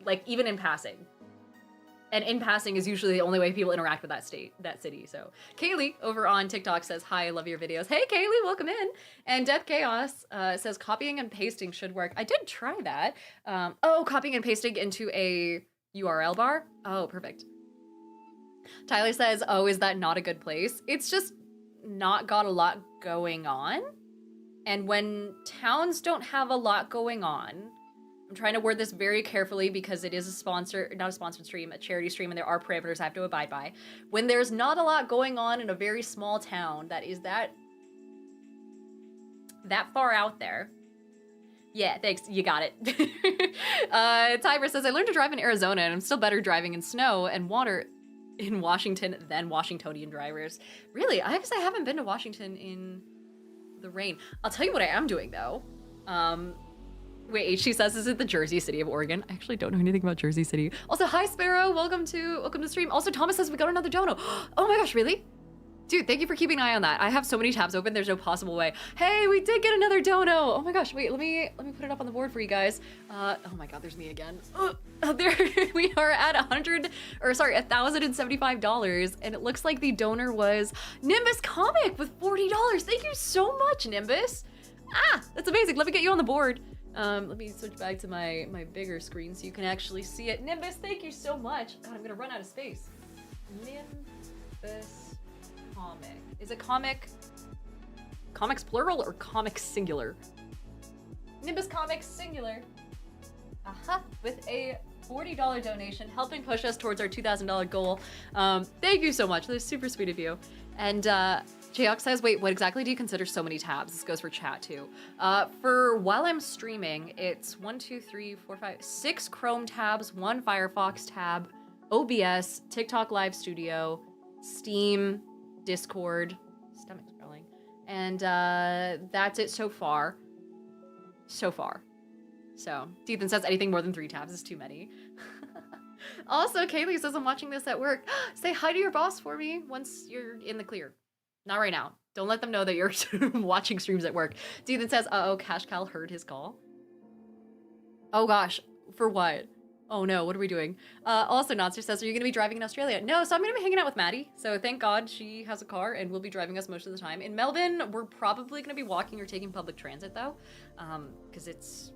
Like, even in passing. And in passing is usually the only way people interact with that city. So Kaylee over on TikTok says, hi, I love your videos. Hey, Kaylee, welcome in. And Death Chaos says, copying and pasting should work. I did try that. Oh, copying and pasting into a URL bar? Oh, perfect. Tyler says, oh, is that not a good place? It's just not got a lot going on. And when towns don't have a lot going on, I'm trying to word this very carefully because it is not a sponsored stream, a charity stream, and there are parameters I have to abide by. When there's not a lot going on in a very small town that is that far out there. Yeah, thanks, you got it. Tiber says, I learned to drive in Arizona and I'm still better driving in snow and water in Washington than Washingtonian drivers. Really? I guess I haven't been to Washington in the rain. I'll tell you what I am doing though. Wait, she says, is it the Jersey City of Oregon? I actually don't know anything about Jersey City. Also, hi Sparrow, welcome to the stream. Also, Thomas says we got another dono. Oh my gosh, really? Dude, thank you for keeping an eye on that. I have so many tabs open, there's no possible way. Hey, we did get another dono. Oh my gosh, wait, let me put it up on the board for you guys. Oh my god, there's me again. There we are at $1,075, and it looks like the donor was Nimbus Comic with $40. Thank you so much, Nimbus. Ah, that's amazing. Let me get you on the board. Let me switch back to my bigger screen so you can actually see it. Nimbus, thank you so much. God, I'm gonna run out of space. Nimbus Comic. Is it comics plural or comics singular? Nimbus Comics singular. With a $40 donation, helping push us towards our $2,000 goal. Thank you so much. That is super sweet of you. And Jayok says, wait, what exactly do you consider so many tabs? This goes for chat too. For while I'm streaming, it's 6 Chrome tabs, 1 Firefox tab, OBS, TikTok Live Studio, Steam, Discord, stomach's growling, and that's it so far. So, Ethan says anything more than 3 tabs is too many. Also, Kaylee says, I'm watching this at work. Say hi to your boss for me once you're in the clear. Not right now. Don't let them know that you're watching streams at work. Ethan says, uh-oh, Cash Cal heard his call. Oh gosh, for what? Oh no, what are we doing? Also, Notster says, are you gonna be driving in Australia? No, so I'm gonna be hanging out with Maddie. So thank God she has a car and will be driving us most of the time. In Melbourne, we're probably gonna be walking or taking public transit though. Because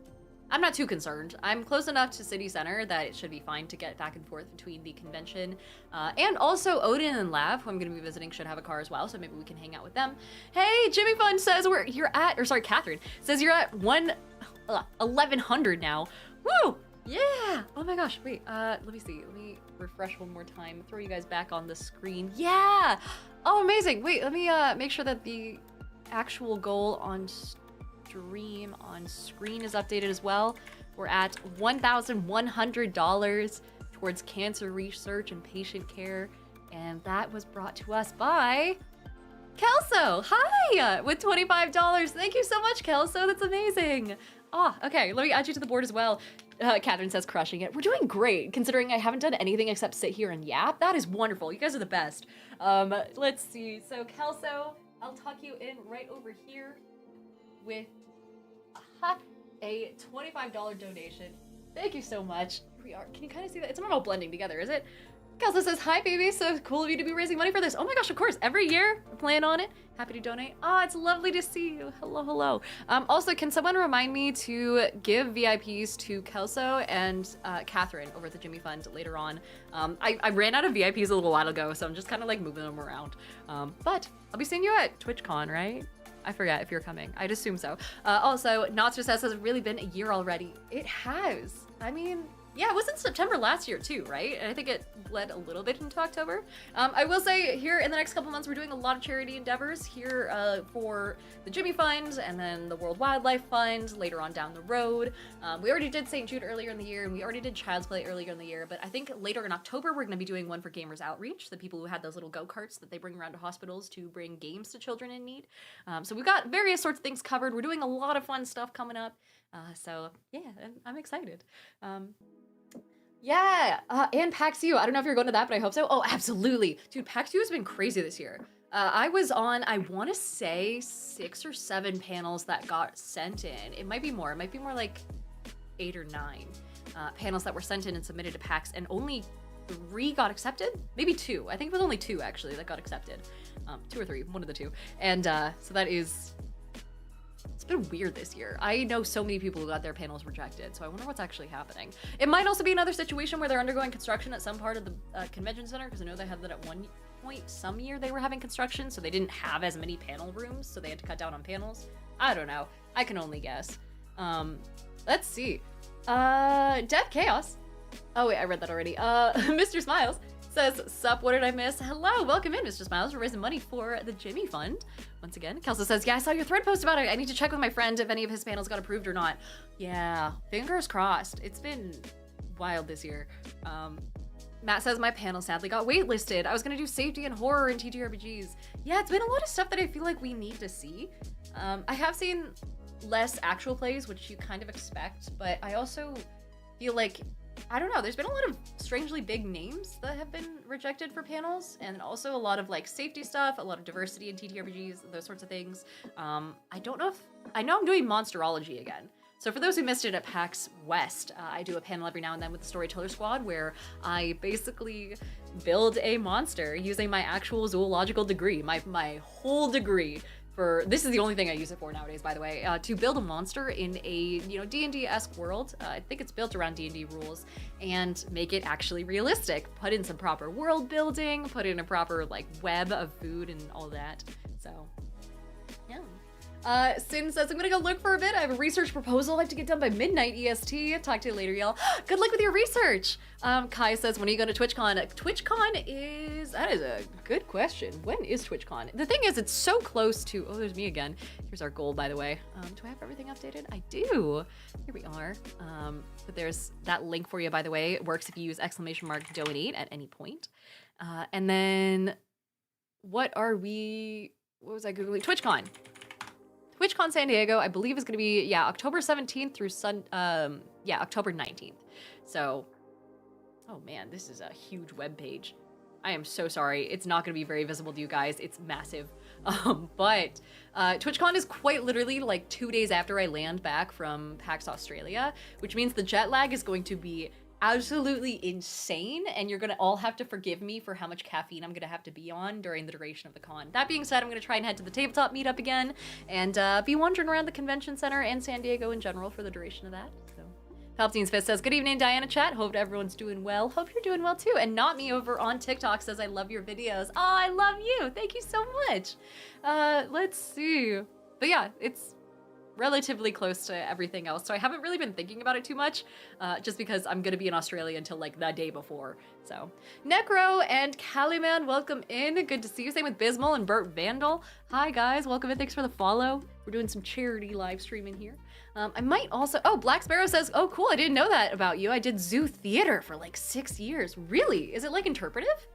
I'm not too concerned. I'm close enough to city center that it should be fine to get back and forth between the convention. And also Odin and Lav, who I'm gonna be visiting, should have a car as well, so maybe we can hang out with them. Hey, Jimmy Fun says Catherine says you're at 1100 now. Woo! Yeah! Oh my gosh, wait, let me see. Let me refresh one more time. Throw you guys back on the screen. Yeah! Oh, amazing. Wait, let me make sure that the actual goal on stream on screen is updated as well. We're at $1,100 towards cancer research and patient care. And that was brought to us by Kelso. Hi! With $25. Thank you so much, Kelso. That's amazing. Okay, let me add you to the board as well. Catherine says, crushing it. We're doing great, considering I haven't done anything except sit here and yap. That is wonderful. You guys are the best. Let's see. So, Kelso, I'll tuck you in right over here with a $25 donation. Thank you so much. Here we are. Can you kind of see that? It's not all blending together, is it? Kelso says, hi, baby. So cool of you to be raising money for this. Oh my gosh, of course. Every year, I plan on it. Happy to donate. It's lovely to see you. Hello, hello. Also, can someone remind me to give VIPs to Kelso and Catherine over at the Jimmy Fund later on? I ran out of VIPs a little while ago, so I'm just kind of like moving them around. But I'll be seeing you at TwitchCon, right? I forget if you're coming. I'd assume so. Also, Notster says, has it really been a year already? It has. I mean, yeah, it was in September last year too, right? And I think it bled a little bit into October. I will say here in the next couple months, we're doing a lot of charity endeavors here for the Jimmy Fund and then the World Wildlife Fund later on down the road. We already did St. Jude earlier in the year and we already did Child's Play earlier in the year, but I think later in October, we're gonna be doing one for Gamers Outreach, the people who had those little go-karts that they bring around to hospitals to bring games to children in need. So we've got various sorts of things covered. We're doing a lot of fun stuff coming up. So yeah, I'm excited. Yeah, and PAX U. I don't know if you're going to that, but I hope so. Oh, absolutely. Dude, PAX U has been crazy this year. I was on, I want to say 6 or 7 panels that got sent in. It might be more. It might be more like 8 or 9 panels that were sent in and submitted to PAX, and only 3 got accepted. Maybe 2. I think it was only 2 actually that got accepted. 2 or 3, one of the 2. And so that is. It's been weird this year. I know so many people who got their panels rejected, so I wonder what's actually happening. It might also be another situation where they're undergoing construction at some part of the convention center, because I know they had that at one point some year they were having construction, so they didn't have as many panel rooms, so they had to cut down on panels. I don't know. I can only guess. Let's see. Death Chaos. Oh wait, I read that already. Mr. Smiles says, sup, what did I miss? Hello, welcome in, Mr. Smiles. We're raising money for the Jimmy Fund. Once again, Kelso says, yeah, I saw your thread post about it. I need to check with my friend if any of his panels got approved or not. Yeah, fingers crossed. It's been wild this year. Matt says, my panel sadly got waitlisted. I was gonna do safety and horror and TTRPGs. Yeah, it's been a lot of stuff that I feel like we need to see. I have seen less actual plays, which you kind of expect, but I also feel like, I don't know, there's been a lot of strangely big names that have been rejected for panels, and also a lot of like safety stuff, a lot of diversity in TTRPGs, those sorts of things. I don't know if, I know I'm doing Monsterology again. So for those who missed it at PAX West, I do a panel every now and then with the Storyteller Squad where I basically build a monster using my actual zoological degree, my whole degree. This is the only thing I use it for nowadays, by the way, to build a monster in a, D&D-esque world. I think it's built around D&D rules, and make it actually realistic. Put in some proper world building, put in a proper, web of food and all that. So, yeah. Sin says, I'm gonna go look for a bit. I have a research proposal I have to get done by midnight EST. Talk to you later, y'all. Good luck with your research. Kai says, when are you going to TwitchCon? TwitchCon that is a good question. When is TwitchCon? The thing is, it's so close to, oh, there's me again. Here's our goal, by the way. Do I have everything updated? I do. Here we are. But there's that link for you, by the way. It works if you use !donate at any point. And then what was I Googling? TwitchCon. TwitchCon San Diego, I believe, is going to be, October 17th through October 19th. So, oh man, this is a huge web page. I am so sorry. It's not going to be very visible to you guys. It's massive. But TwitchCon is quite literally 2 days after I land back from PAX Australia, which means the jet lag is going to be absolutely insane, and you're gonna all have to forgive me for how much caffeine I'm gonna have to be on during the duration of the con. That being said, I'm gonna try and head to the tabletop meetup again and be wandering around the convention center and San Diego in general for the duration of that. So, Palpatine's Fist says, good evening, Diana chat. Hope everyone's doing well. Hope you're doing well too. And Not Me over on TikTok says, I love your videos. Oh, I love you. Thank you so much. Let's see. But yeah, it's relatively close to everything else, so I haven't really been thinking about it too much, just because I'm gonna be in Australia until the day before. So, Necro and Caliman, welcome in. Good to see you. Same with Bismal and Burt Vandal. Hi guys, welcome in. Thanks for the follow. We're doing some charity live streaming here. I might also, Black Sparrow says, oh cool, I didn't know that about you. I did zoo theater for 6 years. Really? Is it interpretive?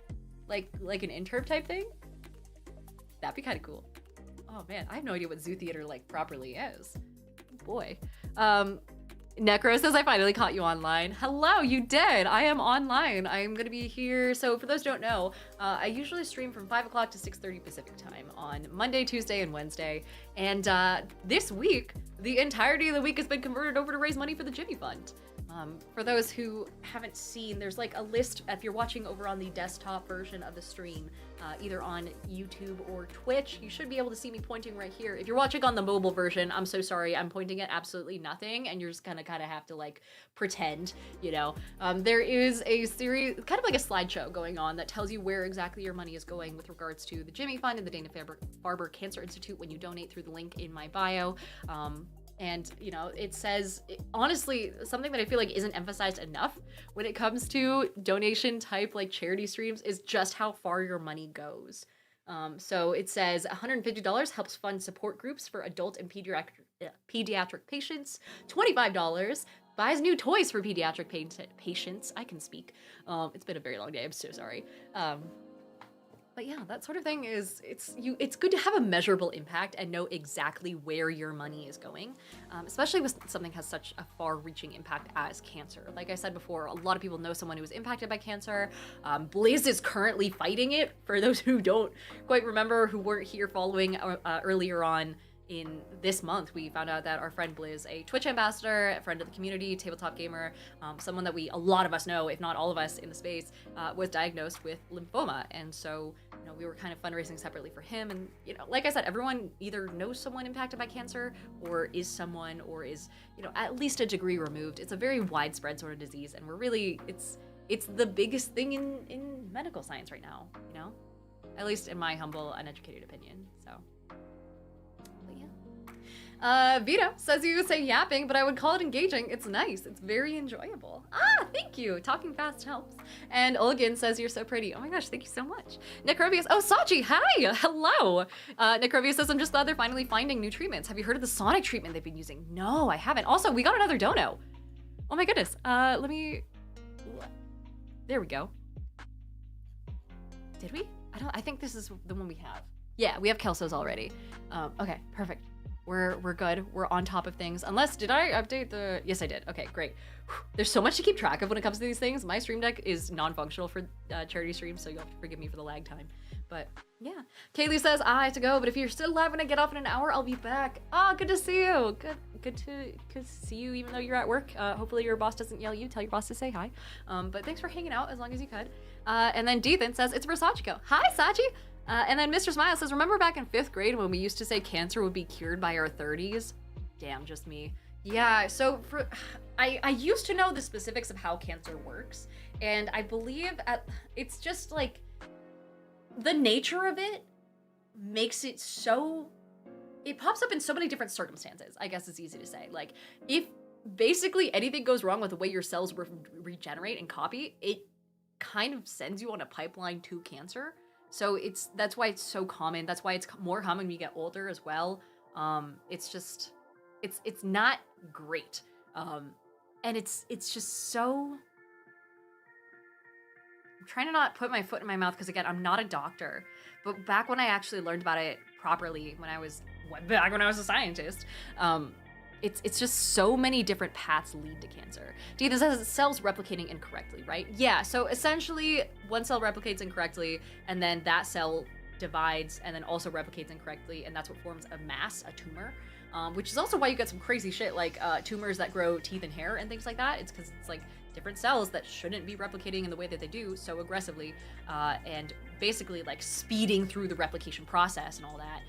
Like an interp type thing? That'd be kind of cool. Oh man, I have no idea what zoo theater properly is. Oh, boy. Necro says, I finally caught you online. Hello, you did. I am online. I'm gonna be here. So for those who don't know, I usually stream from 5 o'clock to 6:30 Pacific time on Monday, Tuesday, and Wednesday. And this week, the entirety of the week has been converted over to raise money for the Jimmy Fund. For those who haven't seen, there's a list, if you're watching over on the desktop version of the stream, either on YouTube or Twitch, you should be able to see me pointing right here. If you're watching on the mobile version, I'm so sorry, I'm pointing at absolutely nothing, and you're just gonna kind of have to pretend, There is a series, kind of like a slideshow going on that tells you where exactly your money is going with regards to the Jimmy Fund and the Dana-Farber Cancer Institute when you donate through the link in my bio. And, it says, honestly, something that I feel isn't emphasized enough when it comes to donation type charity streams is just how far your money goes. So it says $150 helps fund support groups for adult and pediatric patients. $25 buys new toys for pediatric patients. I can speak. It's been a very long day. I'm so sorry. But yeah, that sort of thing is it's good to have a measurable impact and know exactly where your money is going, especially with something has such a far-reaching impact as cancer. Like I said before, a lot of people know someone who was impacted by cancer. Blizz is currently fighting it. For those who don't quite remember, who weren't here following earlier on in this month, we found out that our friend Blizz, a Twitch ambassador, a friend of the community, tabletop gamer, someone that a lot of us know, if not all of us in the space, was diagnosed with lymphoma. And so, we were kind of fundraising separately for him. And, like I said, everyone either knows someone impacted by cancer or is someone or is, at least a degree removed. It's a very widespread sort of disease. And we're really, it's the biggest thing in medical science right now, at least in my humble, uneducated opinion. So. Vito says you would say yapping, but I would call it engaging. It's nice. It's very enjoyable. Thank you. Talking fast helps. And Olgin says you're so pretty. Oh my gosh, thank you so much. Necrobius. Oh, Sachi, hi. Hello. Necrobius says, I'm just glad they're finally finding new treatments. Have you heard of the sonic treatment they've been using? No, I haven't. Also, we got another dono. Oh my goodness. Let me... There we go. Did we? I think this is the one we have. Yeah, we have Kelso's already. Okay, perfect. We're good. We're on top of things. Unless, did I update the... Yes, I did. Okay, great. There's so much to keep track of when it comes to these things. My stream deck is non-functional for charity streams, so you'll have to forgive me for the lag time. But yeah. Kaylee says, I have to go, but if you're still alive when I get off in an hour, I'll be back. Good to see you. Good to see you even though you're at work. Hopefully your boss doesn't yell at you. Tell your boss to say hi. But thanks for hanging out as long as you could. And then Deethan says, it's for Sachiko. Hi, Sachi. And then Mr. Smile says, remember back in 5th grade when we used to say cancer would be cured by our 30s? Damn, just me. Yeah, so I used to know the specifics of how cancer works, and I believe it's just like the nature of it makes it so, it pops up in so many different circumstances, I guess it's easy to say. Like, if basically anything goes wrong with the way your cells regenerate and copy, it kind of sends you on a pipeline to cancer. So that's why it's so common. That's why it's more common when you get older as well. It's just, it's not great. And it's just so, I'm trying to not put my foot in my mouth because again, I'm not a doctor, but back when I actually learned about it properly, back when I was a scientist, it's just so many different paths lead to cancer. Deethan says cells replicating incorrectly, right? Yeah, so essentially one cell replicates incorrectly and then that cell divides and then also replicates incorrectly, and that's what forms a mass, a tumor, which is also why you get some crazy shit like tumors that grow teeth and hair and things like that. It's because it's like different cells that shouldn't be replicating in the way that they do so aggressively, and basically like speeding through the replication process and all that,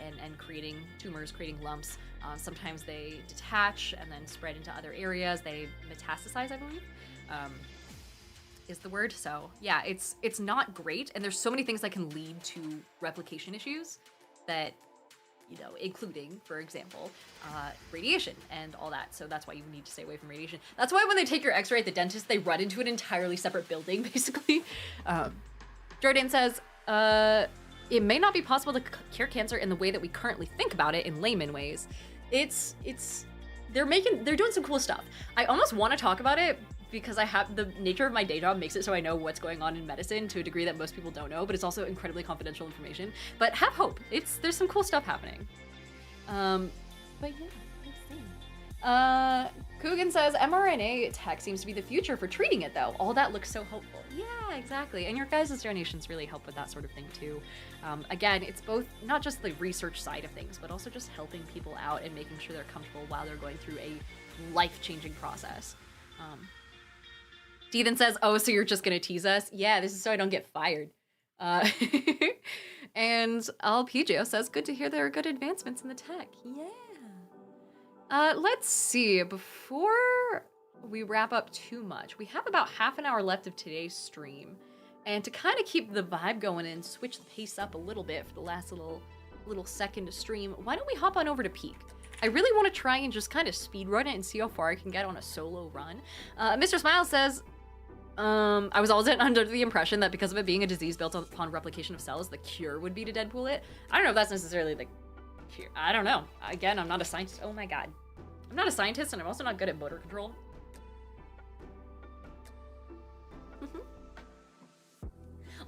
and creating tumors, creating lumps. Sometimes they detach and then spread into other areas. They metastasize, I believe, is the word. So yeah, it's not great. And there's so many things that can lead to replication issues that, including, for example, radiation and all that. So that's why you need to stay away from radiation. That's why when they take your x-ray at the dentist, they run into an entirely separate building, basically. Jordan says, it may not be possible to cure cancer in the way that we currently think about it in layman ways. They're doing some cool stuff. I almost want to talk about it because I have the nature of my day job makes it so I know what's going on in medicine to a degree that most people don't know, but it's also incredibly confidential information. But have hope. There's some cool stuff happening. But yeah, let's see. Coogan says mRNA tech seems to be the future for treating it though. All that looks so hopeful. Yeah, exactly. And your guys' donations really help with that sort of thing too. Again, it's both not just the research side of things, but also just helping people out and making sure they're comfortable while they're going through a life-changing process. Deethan says, oh, so you're just gonna tease us? Yeah, this is so I don't get fired. And Alpegio says, good to hear there are good advancements in the tech. Yeah. Let's see, before we wrap up too much, we have about half an hour left of today's stream. And to kind of keep the vibe going and switch the pace up a little bit for the last little second to stream, why don't we hop on over to Peak? I really want to try and just kind of speed run it and see how far I can get on a solo run. Mr. Smile says, I was always under the impression that because of it being a disease built upon replication of cells, the cure would be to Deadpool it. I don't know if that's necessarily the cure. I don't know. Again, I'm not a scientist. Oh my god. I'm not a scientist, and I'm also not good at motor control.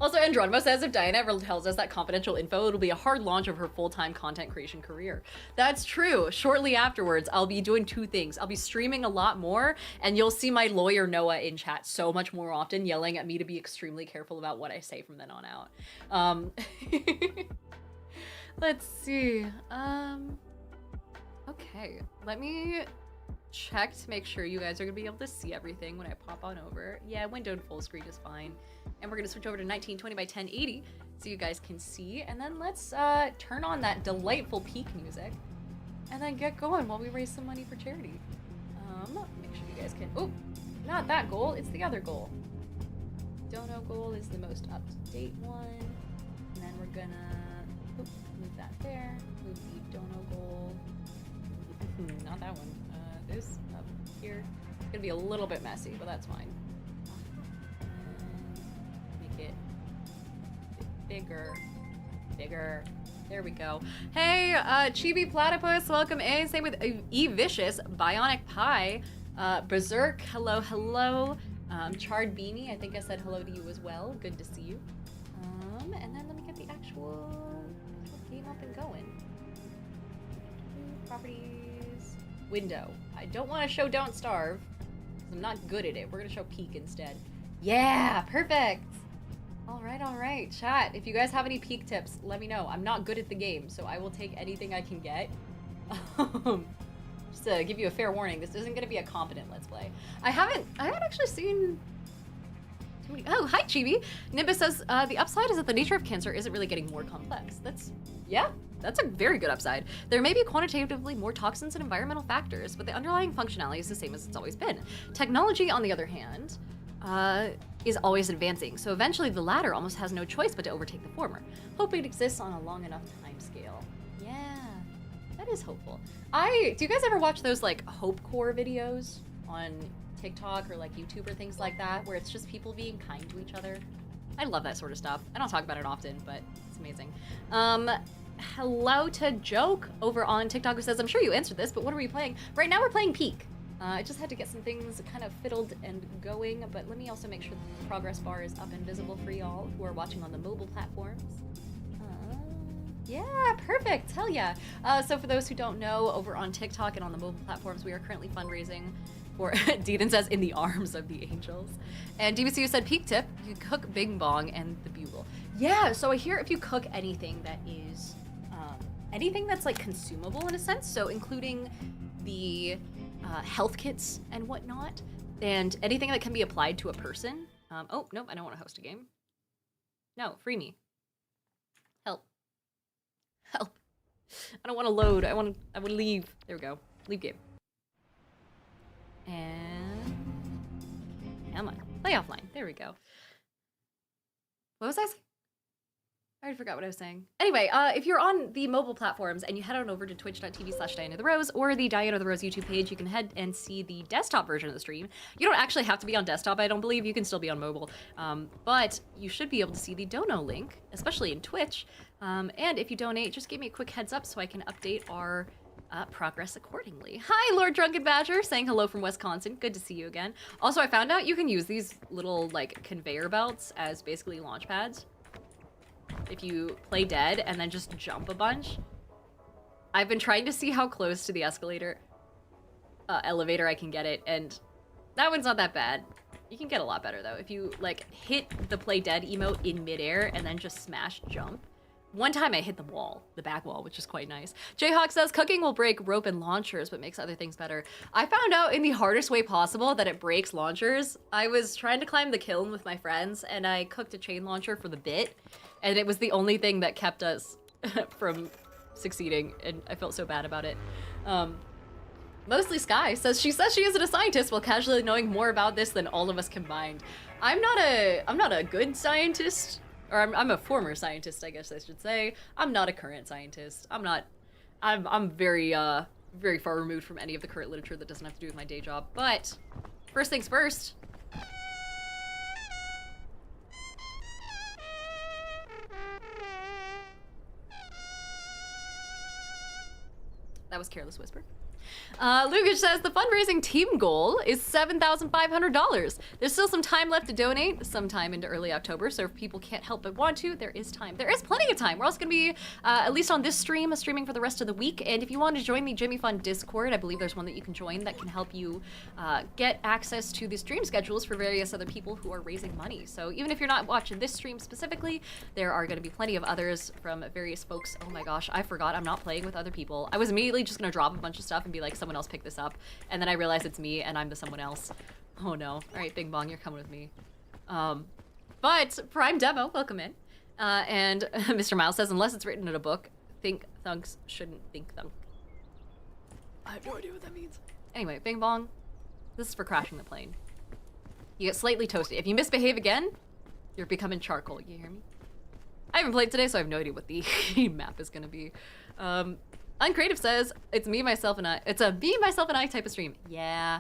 Also, Andronimo says if Diana ever tells us that confidential info, it'll be a hard launch of her full-time content creation career. That's true. Shortly afterwards, I'll be doing two things. I'll be streaming a lot more, and you'll see my lawyer Noah in chat so much more often, yelling at me to be extremely careful about what I say from then on out. Let's see. Okay, let me check to make sure you guys are gonna be able to see everything when I pop on over. Yeah, windowed full screen is fine. And we're gonna switch over to 1920 by 1080 so you guys can see. And then let's turn on that delightful peak music and then get going while we raise some money for charity. Make sure you guys can, oh, not that goal, it's the other goal. Dono goal is the most up-to-date one. And then we're gonna, move that there, move the dono goal. Not that one. This up here. It's gonna be a little bit messy, but that's fine. Make it bigger. Bigger. There we go. Hey, Chibi Platypus, welcome in. Same with E Vicious, Bionic Pie, Berserk, hello, hello. Charred Beanie, I think I said hello to you as well. Good to see you. And then let me get the actual game up and going. Properties. Window. I don't want to show Don't Starve, because I'm not good at it. We're going to show Peak instead. Yeah, perfect. All right, chat. If you guys have any Peak tips, let me know. I'm not good at the game, so I will take anything I can get. Just to give you a fair warning, this isn't going to be a competent Let's Play. I haven't actually seen too many. Oh, hi, Chibi. Nimbus says, the upside is that the nature of cancer isn't really getting more complex. That's a very good upside. There may be quantitatively more toxins and environmental factors, but the underlying functionality is the same as it's always been. Technology, on the other hand, is always advancing, so eventually the latter almost has no choice but to overtake the former. Hope it exists on a long enough time scale. Yeah, that is hopeful. Do you guys ever watch those like Hope Core videos on TikTok or like YouTube or things like that, where it's just people being kind to each other? I love that sort of stuff. I don't talk about it often, but it's amazing. Hello to Joke over on TikTok who says, I'm sure you answered this, but what are we playing? Right now we're playing Peak. I just had to get some things kind of fiddled and going, but let me also make sure that the progress bar is up and visible for y'all who are watching on the mobile platforms. Yeah, perfect, hell yeah. So for those who don't know, over on TikTok and on the mobile platforms, we are currently fundraising for, Deedon says, in the arms of the angels. And DBCU said, Peak tip, you cook Bing Bong and the Bugle. Yeah, so I hear if you cook anything that is, anything that's like consumable in a sense, so including the health kits and whatnot, and anything that can be applied to a person. Oh, nope, I don't want to host a game. No, free me. Help. Help. I don't want to load. I want to leave. There we go. Leave game. And come on. Play offline. There we go. What was I saying? I already forgot what I was saying. Anyway, if you're on the mobile platforms and you head on over to twitch.tv/DianaTheRose or the Diana the Rose YouTube page, you can head and see the desktop version of the stream. You don't actually have to be on desktop, I don't believe. You can still be on mobile. But you should be able to see the dono link, especially in Twitch. And if you donate, just give me a quick heads up so I can update our progress accordingly. Hi, Lord Drunken Badger, saying hello from Wisconsin. Good to see you again. Also, I found out you can use these little, like, conveyor belts as basically launch pads. If you play dead and then just jump a bunch. I've been trying to see how close to the escalator, elevator I can get it, and that one's not that bad. You can get a lot better though. If you like hit the play dead emote in midair and then just smash jump. One time I hit the wall, the back wall, which is quite nice. Jayhawk says, cooking will break rope and launchers, but makes other things better. I found out in the hardest way possible that it breaks launchers. I was trying to climb the kiln with my friends, and I cooked a chain launcher for the bit, and it was the only thing that kept us from succeeding, and I felt so bad about it. Mostly Sky says she isn't a scientist while casually knowing more about this than all of us combined. I'm not a good scientist. Or I'm a former scientist, I guess I should say. I'm not a current scientist. I'm very, very far removed from any of the current literature that doesn't have to do with my day job. But, first things first. That was Careless Whisper. Lukas says the fundraising team goal is $7,500. There's still some time left to donate, sometime into early October, so if people can't help but want to, there is time. There is plenty of time. We're also going to be, at least on this stream, streaming for the rest of the week, and if you want to join the Jimmy Fund Discord, I believe there's one that you can join that can help you get access to the stream schedules for various other people who are raising money. So even if you're not watching this stream specifically, there are going to be plenty of others from various folks. Oh my gosh, I forgot I'm not playing with other people. I was immediately just going to drop a bunch of stuff and be like, someone else pick this up, and then I realized it's me and I'm the someone else. Oh no. All right, Bing Bong, you're coming with me. But Prime Demo, welcome in. And Mr. Miles says, unless it's written in a book, think thunks shouldn't think thunk. I have no idea what that means. Anyway, Bing Bong, this is for crashing the plane. You get slightly toasty. If you misbehave again, you're becoming charcoal. You hear me? I haven't played today, so I have no idea what the map is gonna be. Uncreative says it's me, myself, and I. It's a me, myself, and I type of stream. Yeah,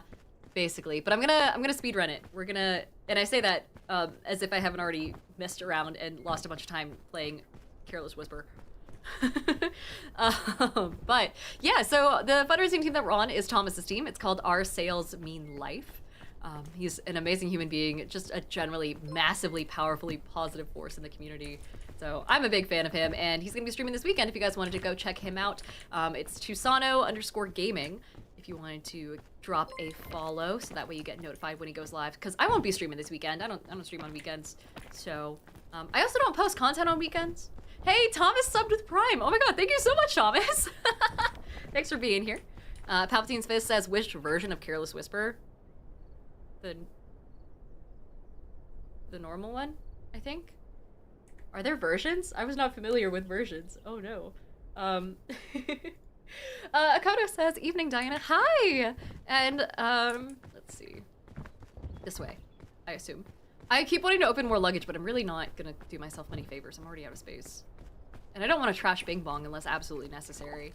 basically. But I'm gonna speed run it. We're gonna, and I say that as if I haven't already messed around and lost a bunch of time playing Careless Whisper. But yeah, so the fundraising team that we're on is Thomas's team. It's called Our Sales Mean Life. He's an amazing human being, just a generally massively powerfully positive force in the community. So I'm a big fan of him, and he's gonna be streaming this weekend if you guys wanted to go check him out. It's Tusano_gaming if you wanted to drop a follow, so that way you get notified when he goes live. Because I won't be streaming this weekend. I don't stream on weekends. So I also don't post content on weekends. Hey, Thomas subbed with Prime. Oh my god, thank you so much, Thomas. Thanks for being here. Palpatine's Fist says, which version of Careless Whisper? The normal one, I think. Are there versions? I was not familiar with versions. Oh no. Akoto says, evening, Diana. Hi! And, let's see. This way, I assume. I keep wanting to open more luggage, but I'm really not gonna do myself many favors. I'm already out of space. And I don't want to trash Bing Bong unless absolutely necessary.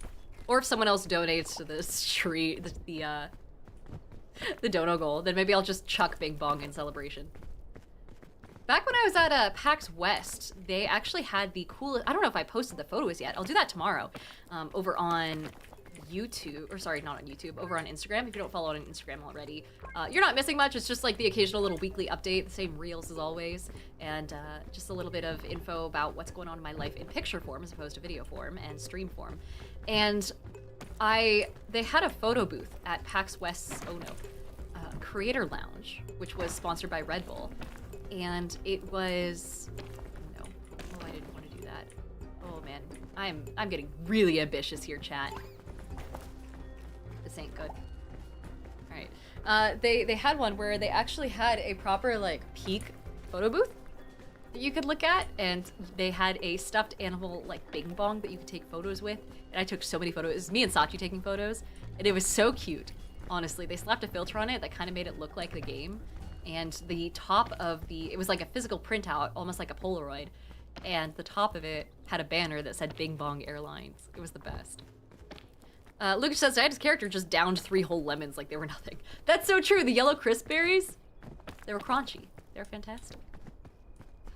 Or if someone else donates to this tree, the dono goal, then maybe I'll just chuck Bing Bong in celebration. Back when I was at PAX West, they actually had the coolest, I don't know if I posted the photos yet, I'll do that tomorrow, over on YouTube, or sorry, not on YouTube, over on Instagram. If you don't follow on Instagram already, you're not missing much. It's just like the occasional little weekly update, the same reels as always, and just a little bit of info about what's going on in my life in picture form as opposed to video form and stream form. And they had a photo booth at PAX West's, Creator Lounge, which was sponsored by Red Bull. And it was, I didn't want to do that. Oh man, I'm getting really ambitious here, chat. This ain't good. All right, they had one where they actually had a proper like peak photo booth that you could look at, and they had a stuffed animal like Bing Bong that you could take photos with. And I took so many photos. It was me and Sachi taking photos, and it was so cute. Honestly, they slapped a filter on it that kind of made it look like the game. And the top of it was like a physical printout, almost like a Polaroid. And the top of it had a banner that said Bing Bong Airlines. It was the best. Lucas says, Diana's character just downed 3 whole lemons like they were nothing. That's so true. The yellow crisp berries, they were crunchy. They were fantastic.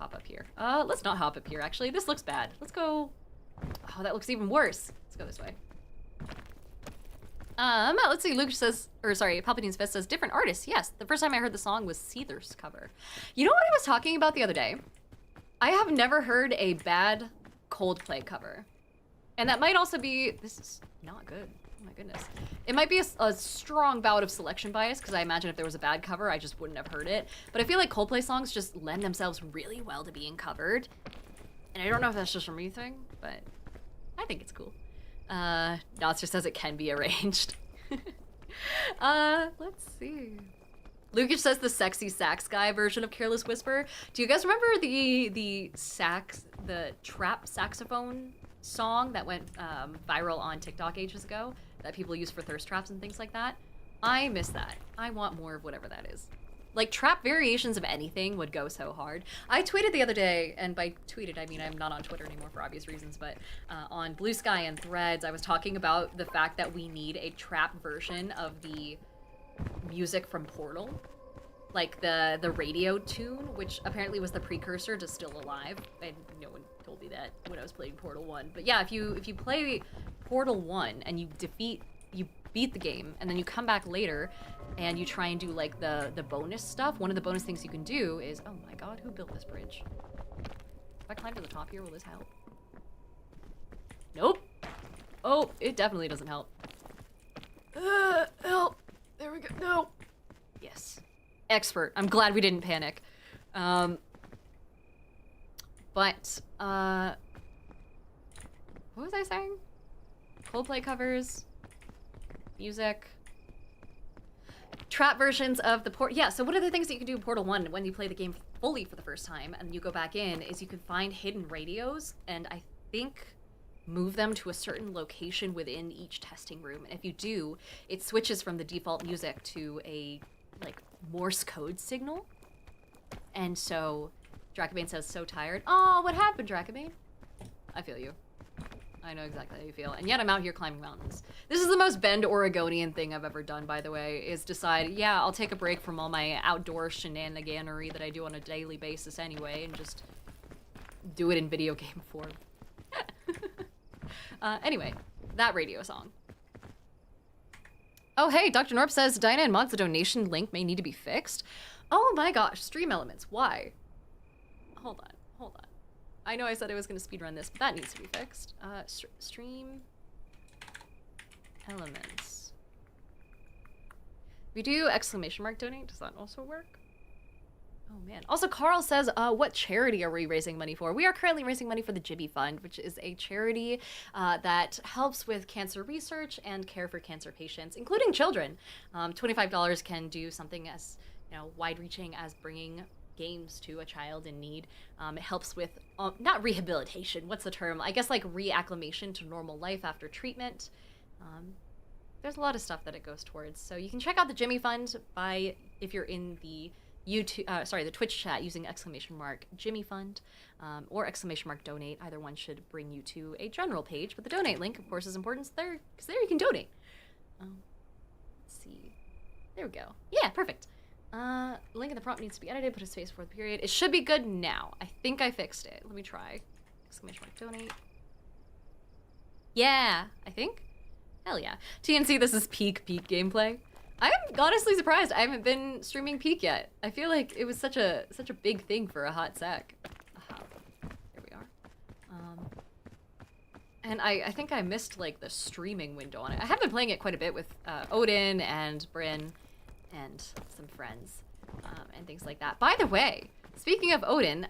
Hop up here. Let's not hop up here, actually. This looks bad. Let's go. Oh, that looks even worse. Let's go this way. Let's see, Lucas says, or sorry, Palpatine's Fist says, different artists. Yes, the first time I heard the song was Seether's cover. You know what I was talking about the other day? I have never heard a bad Coldplay cover. And that might also be, this is not good. Oh my goodness. It might be a strong bout of selection bias, because I imagine if there was a bad cover, I just wouldn't have heard it. But I feel like Coldplay songs just lend themselves really well to being covered. And I don't know if that's just a me thing, but I think it's cool. Notster says it can be arranged. Let's see. Lucas says the sexy sax guy version of Careless Whisper. Do you guys remember the trap saxophone song that went viral on TikTok ages ago that people use for thirst traps and things like that? I miss that. I want more of whatever that is. Like, trap variations of anything would go so hard. I tweeted the other day, and by tweeted, I mean I'm not on Twitter anymore for obvious reasons, but on Blue Sky and Threads, I was talking about the fact that we need a trap version of the music from Portal. Like, the radio tune, which apparently was the precursor to Still Alive, and no one told me that when I was playing Portal 1. But yeah, if you play Portal 1 and you beat the game, and then you come back later and you try and do like the bonus stuff. One of the bonus things you can do is, oh my god, who built this bridge? If I climb to the top here, will this help? Nope. Oh, it definitely doesn't help. Help. There we go. No. Yes. Expert. I'm glad we didn't panic. But, what was I saying? Coldplay covers, music, trap versions of the port. Yeah, so one of the things that you can do in Portal 1 when you play the game fully for the first time and you go back in is you can find hidden radios and I think move them to a certain location within each testing room. And if you do, it switches from the default music to a, like, Morse code signal. And so Dracobane says, so tired. Oh, what happened, Dracobane? I feel you. I know exactly how you feel. And yet I'm out here climbing mountains. This is the most Bend Oregonian thing I've ever done, by the way, is decide, yeah, I'll take a break from all my outdoor shenaniganery that I do on a daily basis anyway, and just do it in video game form. Anyway, that radio song. Oh, hey, Dr. Norp says, Dinah and Mods, the donation link may need to be fixed. Oh my gosh, stream elements, why? Hold on. I know I said I was going to speedrun this, but that needs to be fixed. Stream elements. We do exclamation mark donate. Does that also work? Oh man. Also, Carl says, what charity are we raising money for? We are currently raising money for the Jimmy Fund, which is a charity that helps with cancer research and care for cancer patients, including children. $25 can do something as, you know, wide-reaching as bringing games to a child in need. It helps with, not rehabilitation, what's the term? I guess like reacclimation to normal life after treatment. There's a lot of stuff that it goes towards. So you can check out the Jimmy Fund by, if you're in the the Twitch chat using exclamation mark Jimmy Fund or exclamation mark donate. Either one should bring you to a general page, but the donate link, of course, is important because there you can donate. Let's see. There we go. Yeah, perfect. Link in the prompt needs to be edited, put a space before the period. It should be good now. I think I fixed it. Let me try. Exclamation mark donate. Yeah, I think. Hell yeah. TNC, this is peak gameplay. I'm honestly surprised I haven't been streaming Peak yet. I feel like it was such a big thing for a hot sec. There we are. And I think I missed like the streaming window on it. I have been playing it quite a bit with Odin and Bryn and some friends and things like that. By the way, speaking of Odin,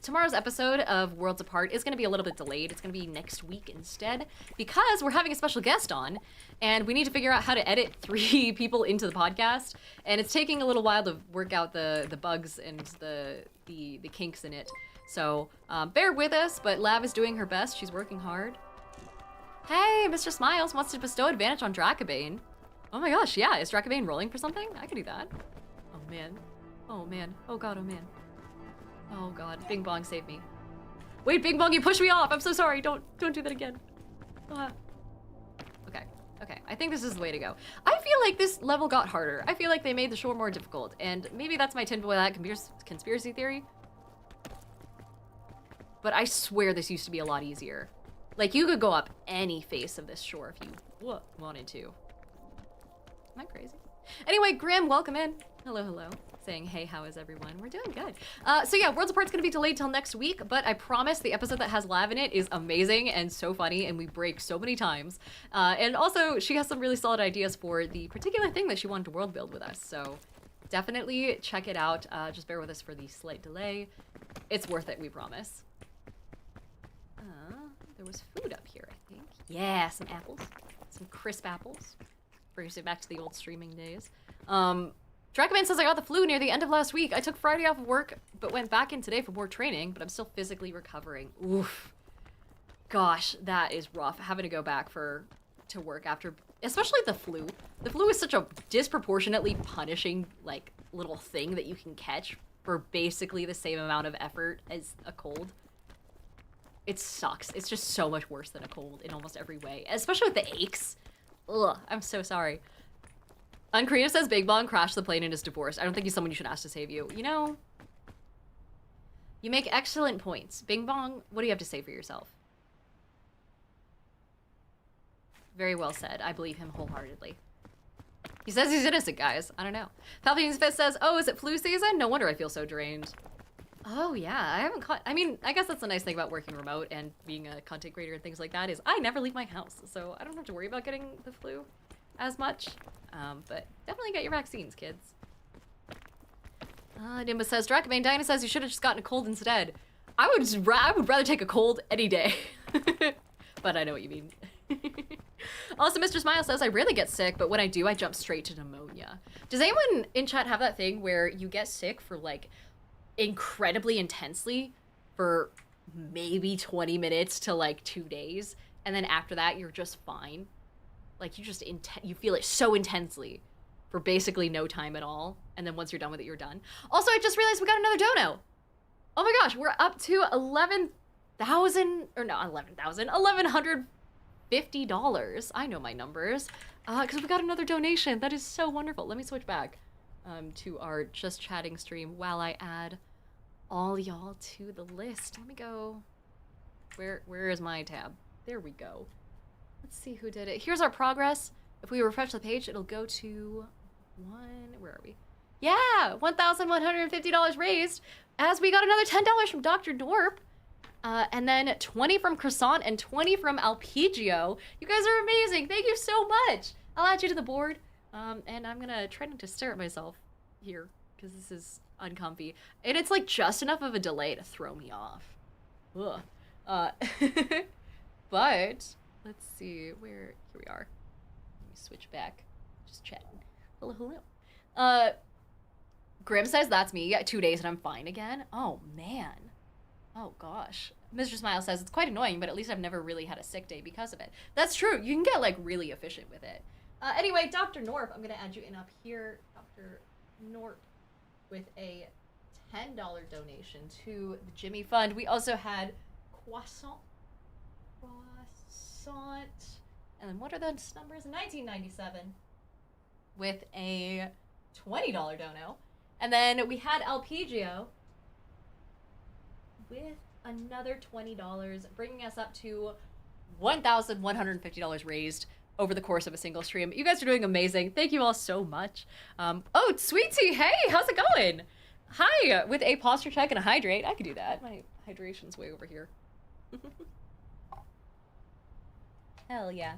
tomorrow's episode of Worlds Apart is going to be a little bit delayed. It's going to be next week instead because we're having a special guest on and we need to figure out how to edit 3 people into the podcast. And it's taking a little while to work out the bugs and the kinks in it. So bear with us, but Lav is doing her best. She's working hard. Hey, Mr. Smiles wants to bestow advantage on Dracobane. Oh my gosh, yeah, is Dracobane rolling for something? I could do that. Oh man. Oh man. Oh god, oh man. Oh god, Bing Bong, save me. Wait, Bing Bong, you pushed me off! I'm so sorry, don't do that again. Okay, I think this is the way to go. I feel like this level got harder. I feel like they made the shore more difficult, and maybe that's my tinfoil hat conspiracy theory. But I swear this used to be a lot easier. Like, you could go up any face of this shore if you wanted to. Am I crazy? Anyway, Grim, welcome in. Hello. Saying, hey, how is everyone? We're doing good. So yeah, Worlds Apart's gonna be delayed till next week, but I promise the episode that has Lav in it is amazing and so funny, and we break so many times. And also, she has some really solid ideas for the particular thing that she wanted to world build with us, so definitely check it out. Just bear with us for the slight delay. It's worth it, we promise. There was food up here, I think. Yeah, some apples. Some crisp apples. Brings it back to the old streaming days. Dracobane says, I got the flu near the end of last week. I took Friday off of work, but went back in today for more training, but I'm still physically recovering. Oof. Gosh, that is rough, having to go back to work after, especially the flu. The flu is such a disproportionately punishing, like, little thing that you can catch for basically the same amount of effort as a cold. It sucks. It's just so much worse than a cold in almost every way, especially with the aches. Ugh, I'm so sorry. Uncreative says Big Bong crashed the plane and is divorced. I don't think he's someone you should ask to save you. You know, you make excellent points. Bing Bong, what do you have to say for yourself? Very well said. I believe him wholeheartedly. He says he's innocent, guys. I don't know. Palpatine's Fist says, oh, is it flu season? No wonder I feel so drained. Oh, yeah. I haven't caught... I mean, I guess that's the nice thing about working remote and being a content creator and things like that is I never leave my house. So I don't have to worry about getting the flu as much. But definitely get your vaccines, kids. Nimbus says, Dracobane, Diana says you should have just gotten a cold instead. I would rather take a cold any day. But I know what you mean. Also, Mr. Smile says, I rarely get sick, but when I do, I jump straight to pneumonia. Does anyone in chat have that thing where you get sick for, like, incredibly intensely for maybe 20 minutes to, like, 2 days, and then after that, you're just fine? Like, you just, you feel it so intensely for basically no time at all, and then once you're done with it, you're done. Also, I just realized we got another dono. Oh my gosh, we're up to $1,150. I know my numbers, because we got another donation. That is so wonderful. Let me switch back to our just chatting stream while I add all y'all to the list. Let me go. Where is my tab? There we go. Let's see who did it. Here's our progress. If we refresh the page, it'll go to where are we? Yeah, $1,150 raised, as we got another $10 from Dr. Dorp. And then 20 from Croissant and 20 from Alpegio. You guys are amazing. Thank you so much. I'll add you to the board. And I'm gonna try not to stare at myself here, because this is uncomfy. And it's like just enough of a delay to throw me off. Ugh. But, let's see, here we are. Let me switch back. Just chatting. Hello, hello. Grim says, that's me. 2 days and I'm fine again. Oh, man. Oh, gosh. Mr. Smile says, it's quite annoying, but at least I've never really had a sick day because of it. That's true. You can get, like, really efficient with it. Anyway, Dr. Norp, I'm going to add you in up here. Dr. Norp with a $10 donation to the Jimmy Fund. We also had Croissant. And then what are those numbers? 1997 with a $20 dono. And then we had Alpegio with another $20, bringing us up to $1,150 raised over the course of a single stream. You guys are doing amazing. Thank you all so much. Oh, Sweetie, hey, how's it going? Hi, with a posture check and a hydrate. I could do that. My hydration's way over here. Hell yeah.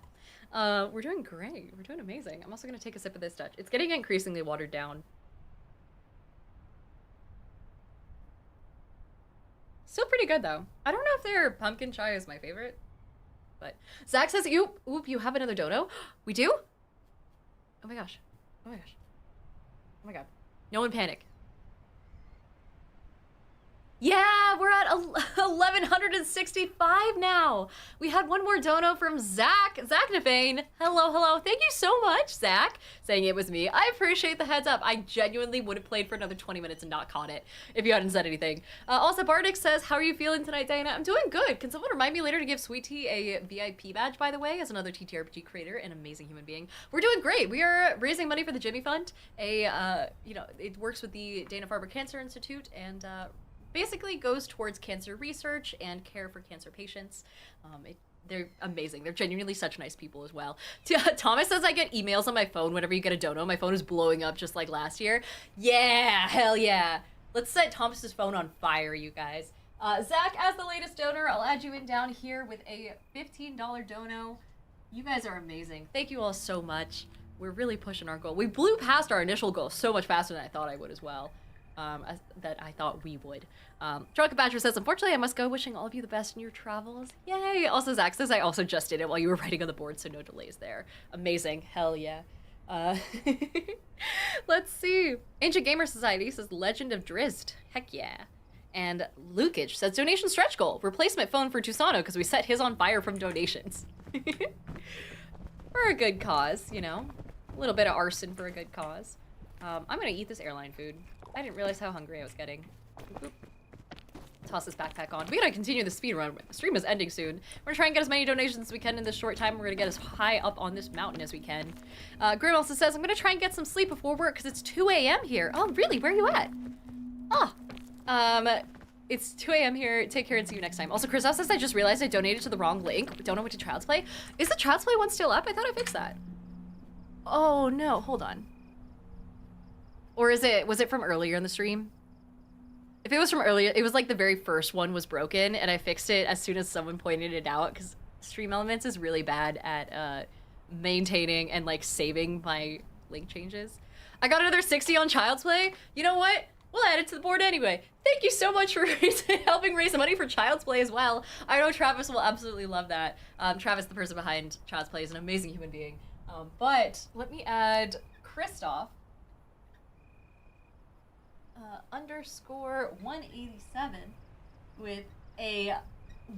We're doing great. We're doing amazing. I'm also going to take a sip of this Dutch. It's getting increasingly watered down. Still pretty good, though. I don't know if their pumpkin chai is my favorite. But Zach says, oop, you have another dono? We do? Oh my gosh. Oh my gosh. Oh my god. No one panic. Yeah, we're at 1,165 now. We had one more dono from Zach Nefane. Hello. Thank you so much, Zach, saying it was me. I appreciate the heads up. I genuinely would have played for another 20 minutes and not caught it if you hadn't said anything. Also, Bardic says, how are you feeling tonight, Diana? I'm doing good. Can someone remind me later to give Sweet Tea a VIP badge, by the way, as another TTRPG creator, an amazing human being. We're doing great. We are raising money for the Jimmy Fund. It works with the Dana-Farber Cancer Institute and basically goes towards cancer research and care for cancer patients. They're amazing. They're genuinely such nice people as well. Thomas says I get emails on my phone whenever you get a dono. My phone is blowing up just like last year. Yeah, hell yeah. Let's set Thomas's phone on fire, you guys. Zach, as the latest donor, I'll add you in down here with a $15 dono. You guys are amazing. Thank you all so much. We're really pushing our goal. We blew past our initial goal so much faster than I thought I would as well. That I thought we would. Drunken Badger says, unfortunately, I must go, wishing all of you the best in your travels. Yay! Also, Zach says, I also just did it while you were writing on the board, so no delays there. Amazing. Hell yeah. Let's see. Ancient Gamer Society says, Legend of Drizzt. Heck yeah. And Lukage says, donation stretch goal. Replacement phone for Tusano, because we set his on fire from donations. For a good cause, you know. A little bit of arson for a good cause. I'm gonna eat this airline food. I didn't realize how hungry I was getting. Oop. Toss this backpack on. We gotta continue the speed run. The stream is ending soon. We're gonna try and get as many donations as we can in this short time. We're gonna get as high up on this mountain as we can. Grim also says, I'm gonna try and get some sleep before work because it's 2 a.m. here. Oh, really? Where are you at? Oh. It's 2 a.m. here. Take care and see you next time. Also, Chris says I just realized I donated to the wrong link. Don't know what to Child's Play. Is the Child's Play one still up? I thought I fixed that. Oh no, hold on. Or was it from earlier in the stream? If it was from earlier, it was like the very first one was broken and I fixed it as soon as someone pointed it out because Stream Elements is really bad at maintaining and like saving my link changes. I got another 60 on Child's Play. You know what? We'll add it to the board anyway. Thank you so much for helping raise money for Child's Play as well. I know Travis will absolutely love that. Travis, the person behind Child's Play, is an amazing human being. But let me add Christoph. Underscore 187 with a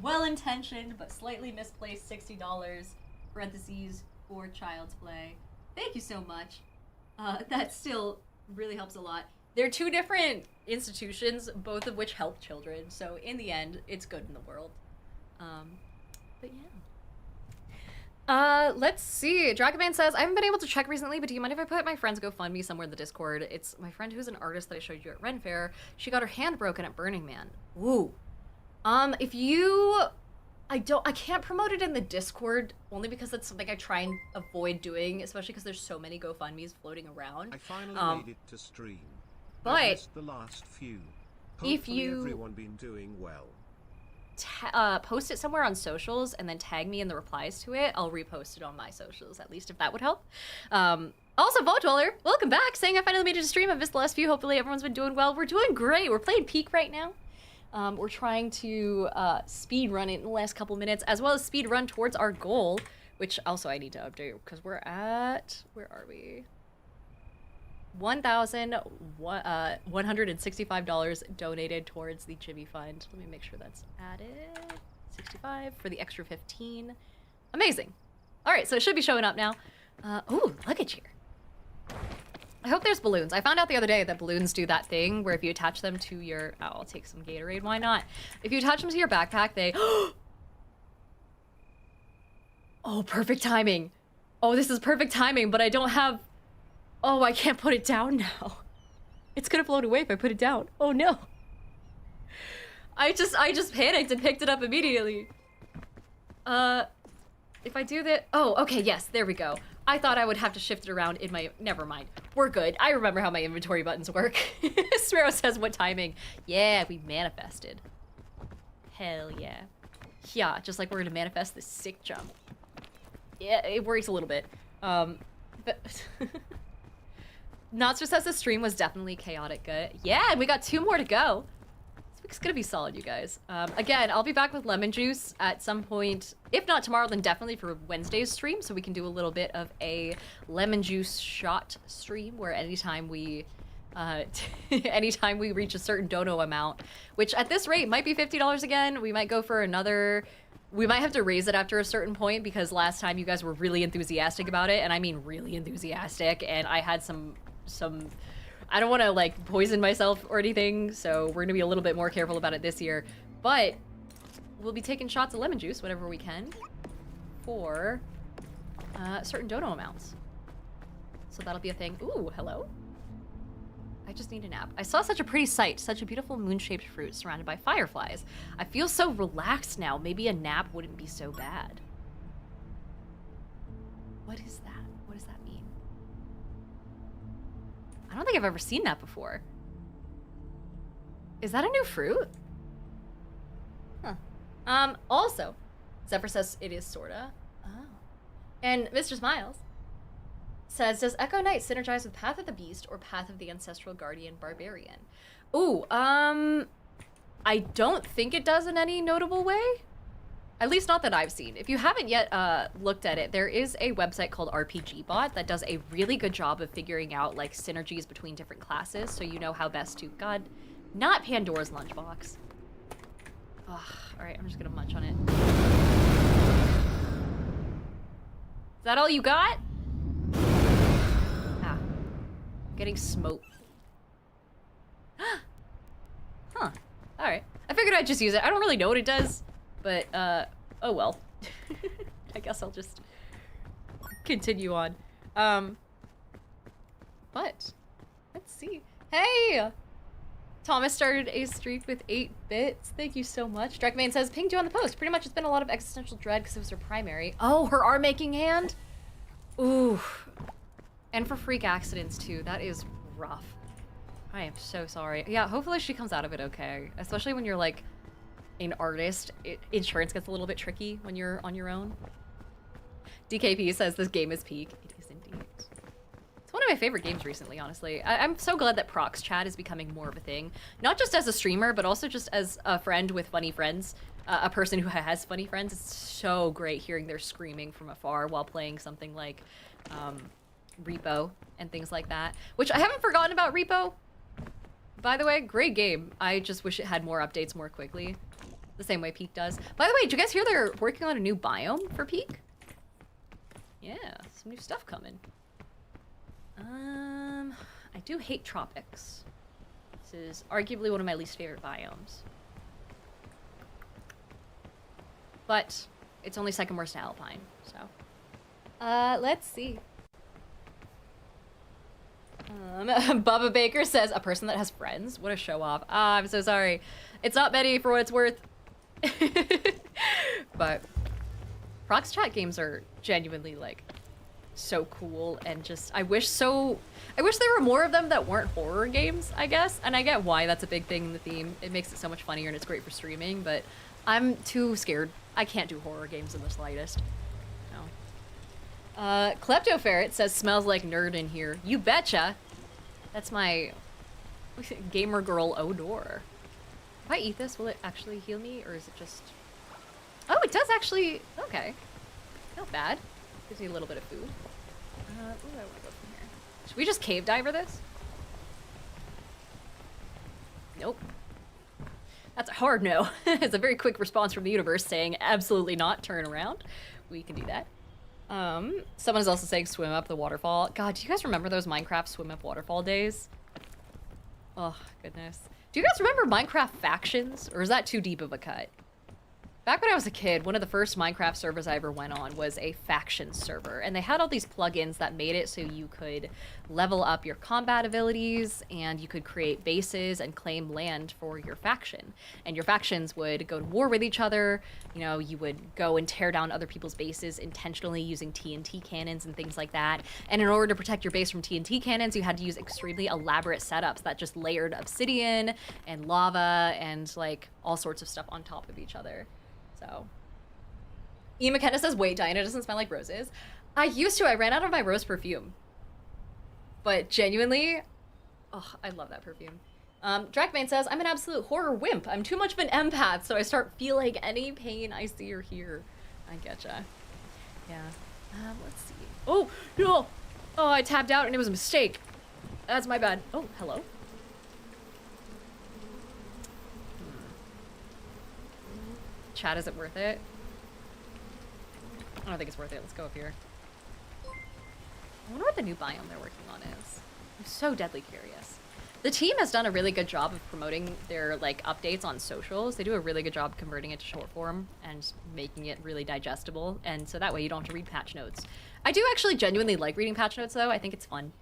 well-intentioned but slightly misplaced $60 parentheses for Child's Play. Thank you so much. That still really helps a lot. They're two different institutions, both of which help children, so in the end, it's good in the world. But yeah. Let's see. Dragonman says, I haven't been able to check recently, but do you mind if I put my friend's GoFundMe somewhere in the Discord? It's my friend who's an artist that I showed you at Ren Fair. She got her hand broken at Burning Man. Ooh. If you... I can't promote it in the Discord, only because that's something I try and avoid doing, especially because there's so many GoFundMes floating around. I finally made it to stream. But I missed the last few. Hopefully if you... everyone been doing well. Post it somewhere on socials and then tag me in the replies to it, I'll repost it on my socials, at least if that would help. Also, Vault Dweller, welcome back, saying I finally made it to stream. I missed the last few. Hopefully everyone's been doing well. We're doing great. We're playing Peak right now. We're trying to speed run it in the last couple minutes, as well as speed run towards our goal, which also I need to update because we're at, where are we? $1,165 donated towards the Jimmy Fund. Let me make sure that's added. 65 for the extra 15. Amazing. All right, so it should be showing up now. Ooh, luggage here. I hope there's balloons. I found out the other day that balloons do that thing where if you attach them to your... Oh, I'll take some Gatorade. Why not? If you attach them to your backpack, they... Oh, perfect timing. Oh, this is perfect timing, but I don't have... Oh, I can't put it down now. It's gonna float away if I put it down. Oh no. I just panicked and picked it up immediately. If I do that... Oh, okay, yes, there we go. I thought I would have to shift it around in my... Never mind. We're good. I remember how my inventory buttons work. Sparrow says, what timing? Yeah, we manifested. Hell yeah. Yeah, just like we're gonna manifest this sick jump. Yeah, it worries a little bit. But... Notster says the stream was definitely chaotic good. Yeah, and we got 2 more to go. This week's gonna be solid, you guys. Again, I'll be back with lemon juice at some point. If not tomorrow, then definitely for Wednesday's stream, so we can do a little bit of a lemon juice shot stream where anytime we reach a certain dono amount, which at this rate might be $50 again, we might go for another... We might have to raise it after a certain point because last time you guys were really enthusiastic about it, and I mean really enthusiastic, and I had some I don't want to like poison myself or anything, so we're gonna be a little bit more careful about it this year, but we'll be taking shots of lemon juice whenever we can for certain dono amounts. So that'll be a thing. Ooh, hello. I just need a nap. I saw such a pretty sight, such a beautiful moon-shaped fruit surrounded by fireflies. I feel so relaxed now. Maybe a nap wouldn't be so bad. What is that? What does that mean? I don't think I've ever seen that before. Is that a new fruit? Huh. Also, Zephyr says it is sorta. Oh. And Mr. Smiles says, does Echo Knight synergize with Path of the Beast or Path of the Ancestral Guardian Barbarian? Ooh, I don't think it does in any notable way. At least not that I've seen. If you haven't yet looked at it, there is a website called RPG Bot that does a really good job of figuring out like synergies between different classes, so you know how best to... God, not Pandora's Lunchbox. Ugh, all right, I'm just gonna munch on it. Is that all you got? Ah, getting smoked. Huh. All right. I figured I'd just use it. I don't really know what it does. But, oh well. I guess I'll just continue on. But, let's see. Hey! Thomas started a streak with 8 bits. Thank you so much. Drakmane says, pinged you on the post. Pretty much it's been a lot of existential dread because it was her primary. Oh, her arm making hand? Ooh. And for freak accidents too. That is rough. I am so sorry. Yeah, hopefully she comes out of it okay. Especially when you're like an artist. Insurance gets a little bit tricky when you're on your own. DKP says this game is peak. It is indeed. It's one of my favorite games recently, honestly. I'm so glad that Prox chat is becoming more of a thing. Not just as a streamer, but also just as a friend with funny friends. A person who has funny friends. It's so great hearing their screaming from afar while playing something like Repo and things like that. Which I haven't forgotten about Repo. By the way, great game. I just wish it had more updates more quickly. The same way Peak does. By the way, did you guys hear they're working on a new biome for Peak? Yeah, some new stuff coming. I do hate tropics. This is arguably one of my least favorite biomes. But it's only second worst to Alpine, so. Let's see. Bubba Baker says, a person that has friends? What a show off. Ah, I'm so sorry. It's not many for what it's worth. But Prox chat games are genuinely like so cool and just I wish there were more of them that weren't horror games, I guess. And I get why that's a big thing in the theme. It makes it so much funnier and it's great for streaming, but I'm too scared. I can't do horror games in the slightest. No. Klepto Ferret says smells like nerd in here. You betcha. That's my gamer girl odor. If I eat this, will it actually heal me or is it just... Oh, it does actually... Okay. Not bad. Gives me a little bit of food. Where do I want to go from here? Should we just cave diver this? Nope. That's a hard no. It's a very quick response from the universe saying absolutely not, turn around. We can do that. Someone is also saying swim up the waterfall. God, do you guys remember those Minecraft swim up waterfall days? Oh, goodness. Do you guys remember Minecraft factions? Or is that too deep of a cut? Back when I was a kid, one of the first Minecraft servers I ever went on was a faction server, and they had all these plugins that made it so you could level up your combat abilities, and you could create bases and claim land for your faction. And your factions would go to war with each other, you know, you would go and tear down other people's bases intentionally using TNT cannons and things like that. And in order to protect your base from TNT cannons, you had to use extremely elaborate setups that just layered obsidian and lava and like all sorts of stuff on top of each other. So, E. McKenna says, wait, Diana doesn't smell like roses. I used to. I ran out of my rose perfume. But genuinely, oh, I love that perfume. Drakmane says, I'm an absolute horror wimp. I'm too much of an empath, so I start feeling any pain I see or hear. I getcha. Yeah. Let's see. Oh, no! Oh, I tapped out and it was a mistake. That's my bad. Oh, hello. Chat, is it worth it? I don't think it's worth it. Let's go up here. I wonder what the new biome they're working on is. I'm so deadly curious. The team has done a really good job of promoting their like updates on socials. They do a really good job converting it to short form and making it really digestible. And so that way you don't have to read patch notes. I do actually genuinely like reading patch notes though. I think it's fun.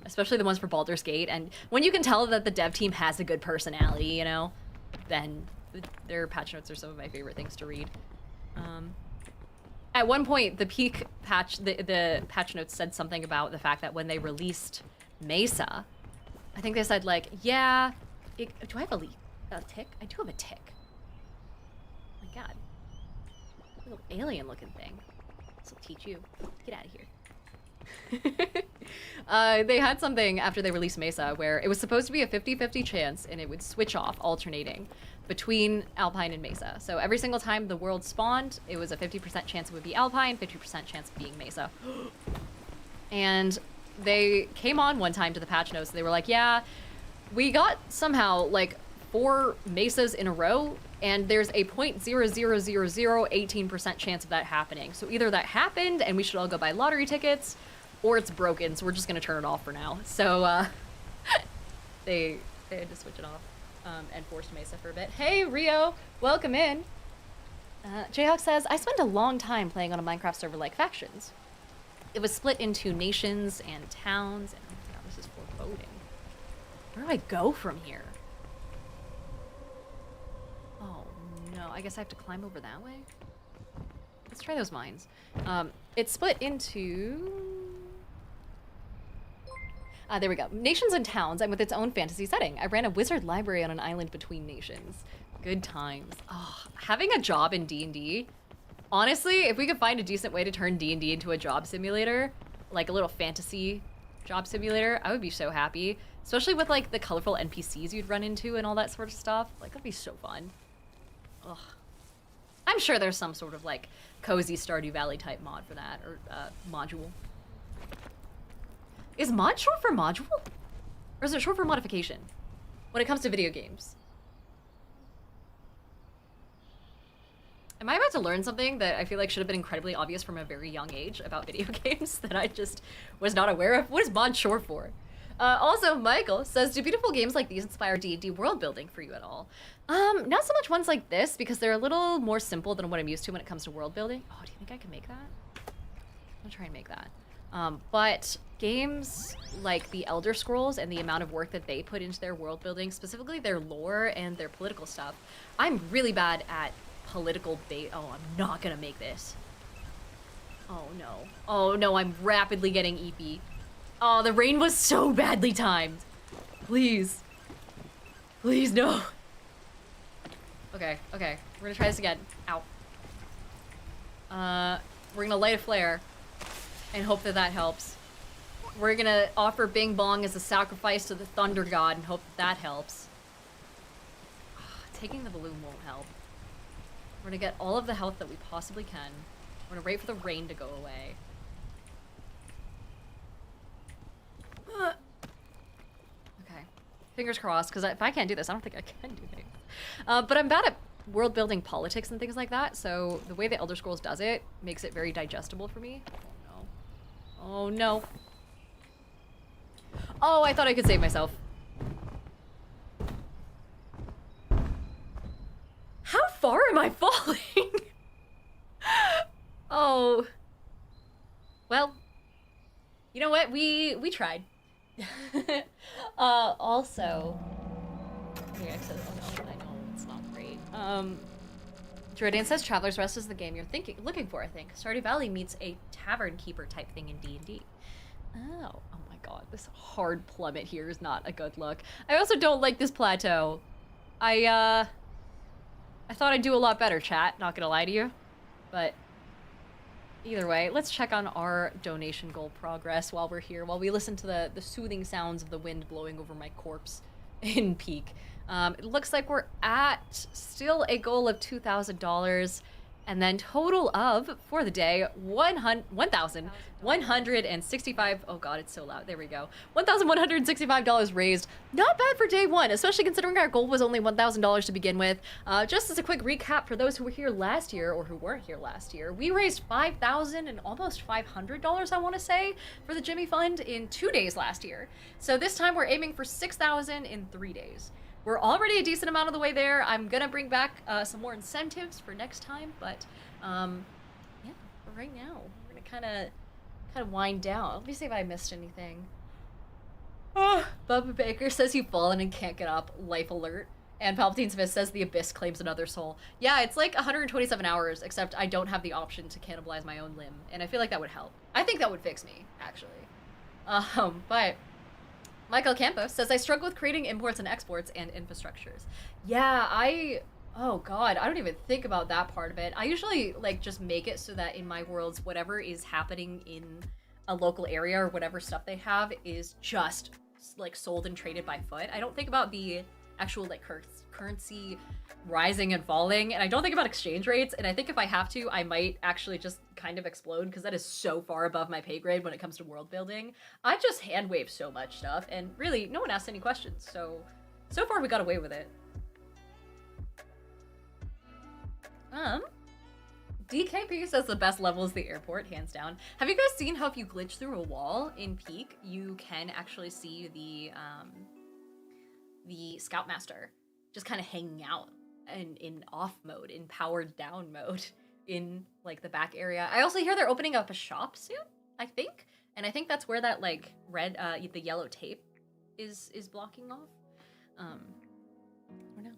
Especially the ones for Baldur's Gate. And when you can tell that the dev team has a good personality, you know, then their patch notes are some of my favorite things to read. At one point, the peak patch, the patch notes said something about the fact that when they released Mesa, I think they said like, yeah, do I have a tick? I do have a tick. Oh my God. Little alien looking thing. This will teach you. Get out of here. They had something after they released Mesa where it was supposed to be a 50-50 chance and it would switch off alternating between Alpine and Mesa. So every single time the world spawned, it was a 50% chance it would be Alpine, 50% chance of being Mesa. And they came on one time to the patch notes and they were like, yeah, we got somehow like 4 Mesas in a row and there's a 0.00018% chance of that happening. So either that happened and we should all go buy lottery tickets, or it's broken, so we're just gonna turn it off for now. So they had to switch it off and forced Mesa for a bit. Hey Rio, welcome in. Jayhawk says, I spent a long time playing on a Minecraft server like Factions. It was split into nations and towns, and oh, this is foreboding. Where do I go from here? I guess I have to climb over that way? Let's try those mines. It's split into... there we go. Nations and towns, and with its own fantasy setting. I ran a wizard library on an island between nations. Good times. Oh, having a job in D&D. Honestly, if we could find a decent way to turn D&D into a job simulator, like a little fantasy job simulator, I would be so happy. Especially with like the colorful NPCs you'd run into and all that sort of stuff. Like, that'd be so fun. Ugh. I'm sure there's some sort of like cozy Stardew Valley type mod for that, or module. Is mod short for module? Or is it short for modification? When it comes to video games. Am I about to learn something that I feel like should have been incredibly obvious from a very young age about video games that I just was not aware of? What is mod short for? Also, Michael says, do beautiful games like these inspire D&D world building for you at all? Not so much ones like this, because they're a little more simple than what I'm used to when it comes to world building. Oh, do you think I can make that? I'm gonna try and make that. But games like the Elder Scrolls and the amount of work that they put into their world building, specifically their lore and their political stuff, I'm really bad at political bait. Oh, I'm not gonna make this. Oh no. Oh no, I'm rapidly getting EP. Oh, the rain was so badly timed. Please. Please, no. Okay, okay. We're gonna try this again. Ow. We're gonna light a flare and hope that that helps. We're gonna offer Bing Bong as a sacrifice to the Thunder God and hope that helps. Taking the balloon won't help. We're gonna get all of the health that we possibly can. We're gonna wait for the rain to go away. Okay. Fingers crossed, because if I can't do this, I don't think I can do things. But I'm bad at world building politics and things like that, so the way the Elder Scrolls does it makes it very digestible for me. Oh no. Oh no. Oh, I thought I could save myself. How far am I falling? Oh. Well, you know what? We tried. Also, here, oh no, I know it's not great. Jordan says Traveler's Rest is the game you're looking for, I think. Stardew Valley meets a tavern keeper type thing in D&D. Oh my god, this hard plummet here is not a good look. I also don't like this plateau. I thought I'd do a lot better, chat, not gonna lie to you. But either way, let's check on our donation goal progress while we're here, while we listen to the soothing sounds of the wind blowing over my corpse in Peak. It looks like we're at still a goal of $2,000, and then total of, for the day, $1,165, oh god, it's so loud, there we go. $1,165 raised. Not bad for day one, especially considering our goal was only $1,000 to begin with. Just as a quick recap for those who were here last year, or who weren't here last year, we raised $5,000 and almost $500, I want to say, for the Jimmy Fund in 2 days last year. So this time we're aiming for $6,000 in 3 days. We're already a decent amount of the way there. I'm gonna bring back some more incentives for next time, but yeah, for right now, we're gonna kind of wind down. Let me see if I missed anything. Oh, Bubba Baker says you've fallen and can't get up. Life alert. And Palpatine Smith says the Abyss claims another soul. Yeah, it's like 127 hours, except I don't have the option to cannibalize my own limb, and I feel like that would help. I think that would fix me, actually. But Michael Campos says, I struggle with creating imports and exports and infrastructures. Yeah, oh god, I don't even think about that part of it. I usually, like, just make it so that in my worlds, whatever is happening in a local area or whatever stuff they have is just, like, sold and traded by foot. I don't think about the actual, like, currency rising and falling, and I don't think about exchange rates, and I think if I have to, I might actually just kind of explode, because that is so far above my pay grade when it comes to world building. I just hand wave so much stuff, and really, no one asked any questions, so far we got away with it. DKP says the best level is the airport, hands down. Have you guys seen how if you glitch through a wall in Peak, you can actually see the Scoutmaster just kind of hanging out in off mode, in powered down mode, in like the back area. I also hear they're opening up a shop soon, I think, and I think that's where that like red, the yellow tape is blocking off. I don't know.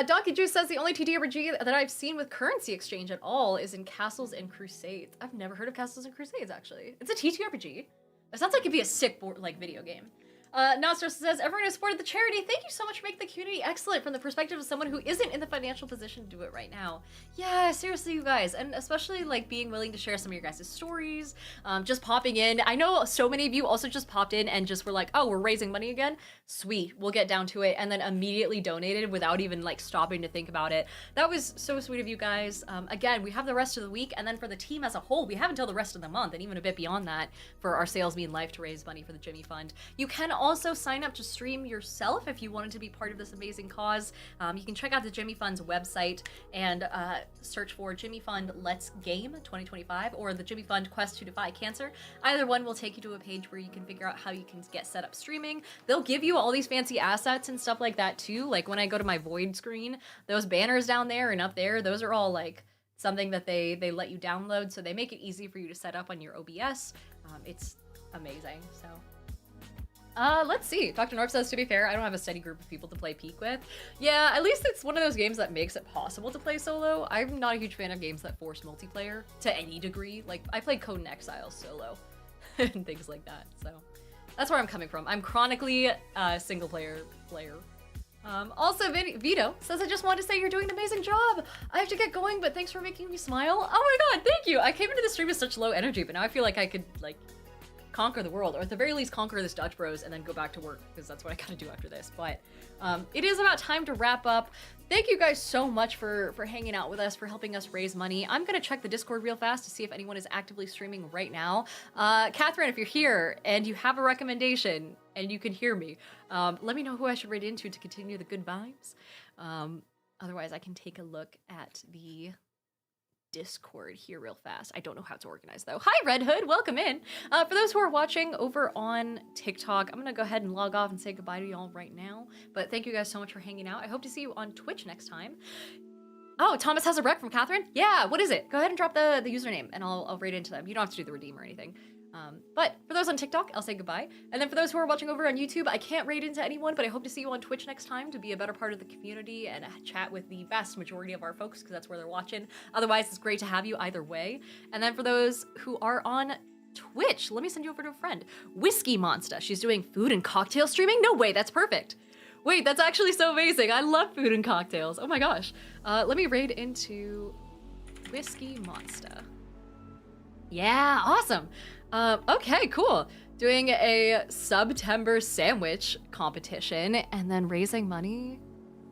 Donkey Juice says the only TTRPG that I've seen with currency exchange at all is in Castles and Crusades. I've never heard of Castles and Crusades, actually. It's a TTRPG. It sounds like it'd be a sick board, like video game. Nostros says, everyone who supported the charity, thank you so much for making the community excellent from the perspective of someone who isn't in the financial position to do it right now. Yeah, seriously, you guys, and especially like being willing to share some of your guys' stories, just popping in. I know so many of you also just popped in and just were like, oh, we're raising money again? Sweet, we'll get down to it, and then immediately donated without even like stopping to think about it. That was so sweet of you guys. Again, we have the rest of the week, and then for the team as a whole, we have until the rest of the month, and even a bit beyond that, for our Sales Mean Life to raise money for the Jimmy Fund. You can also sign up to stream yourself if you wanted to be part of this amazing cause. You can check out the Jimmy Fund's website and search for Jimmy Fund Let's Game 2025 or the Jimmy Fund Quest to Defy Cancer. Either one will take you to a page where you can figure out how you can get set up streaming. They'll give you all these fancy assets and stuff like that too. Like when I go to my Void screen, those banners down there and up there, those are all like something that they let you download, so they make it easy for you to set up on your OBS. It's amazing. So let's see. Dr. Norp says, to be fair, I don't have a steady group of people to play Peak with. Yeah, at least it's one of those games that makes it possible to play solo. I'm not a huge fan of games that force multiplayer to any degree. Like, I played Code and Exile solo and things like that, so that's where I'm coming from. I'm chronically a single player. Also, Vito says, I just wanted to say you're doing an amazing job. I have to get going, but thanks for making me smile. Oh my god, thank you. I came into the stream with such low energy, but now I feel like I could, like, conquer the world, or at the very least conquer this Dutch Bros and then go back to work, because that's what I gotta do after this. But it is about time to wrap up. Thank you guys so much for hanging out with us, for helping us raise money. I'm gonna check the Discord real fast to see if anyone is actively streaming right now. Catherine, if you're here and you have a recommendation and you can hear me, let me know who I should raid into to continue the good vibes. Otherwise, I can take a look at the Discord here real fast. I don't know how it's organized though. Hi Red Hood, welcome in. For those who are watching over on TikTok, I'm gonna go ahead and log off and say goodbye to y'all right now. But thank you guys so much for hanging out. I hope to see you on Twitch next time. Oh, Thomas has a rec from Catherine? Yeah, what is it? Go ahead and drop the username and I'll raid into them. You don't have to do the redeem or anything. But for those on TikTok, I'll say goodbye. And then for those who are watching over on YouTube, I can't raid into anyone, but I hope to see you on Twitch next time to be a better part of the community and chat with the vast majority of our folks, because that's where they're watching. Otherwise, it's great to have you either way. And then for those who are on Twitch, let me send you over to a friend. Whiskey Monster. She's doing food and cocktail streaming? No way, that's perfect. Wait, that's actually so amazing. I love food and cocktails. Oh my gosh. Let me raid into Whiskey Monster. Yeah, awesome. Okay, cool. Doing a September sandwich competition and then raising money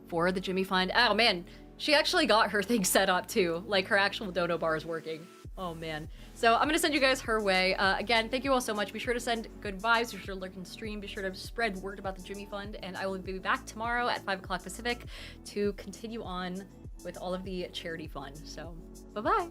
for the Jimmy Fund. Oh man, she actually got her thing set up too. Like her actual dono bar is working. Oh man. So I'm gonna send you guys her way. Again, thank you all so much. Be sure to send good vibes. Be sure to lurk and stream. Be sure to spread word about the Jimmy Fund. And I will be back tomorrow at 5 o'clock Pacific to continue on with all of the charity fun. So bye-bye.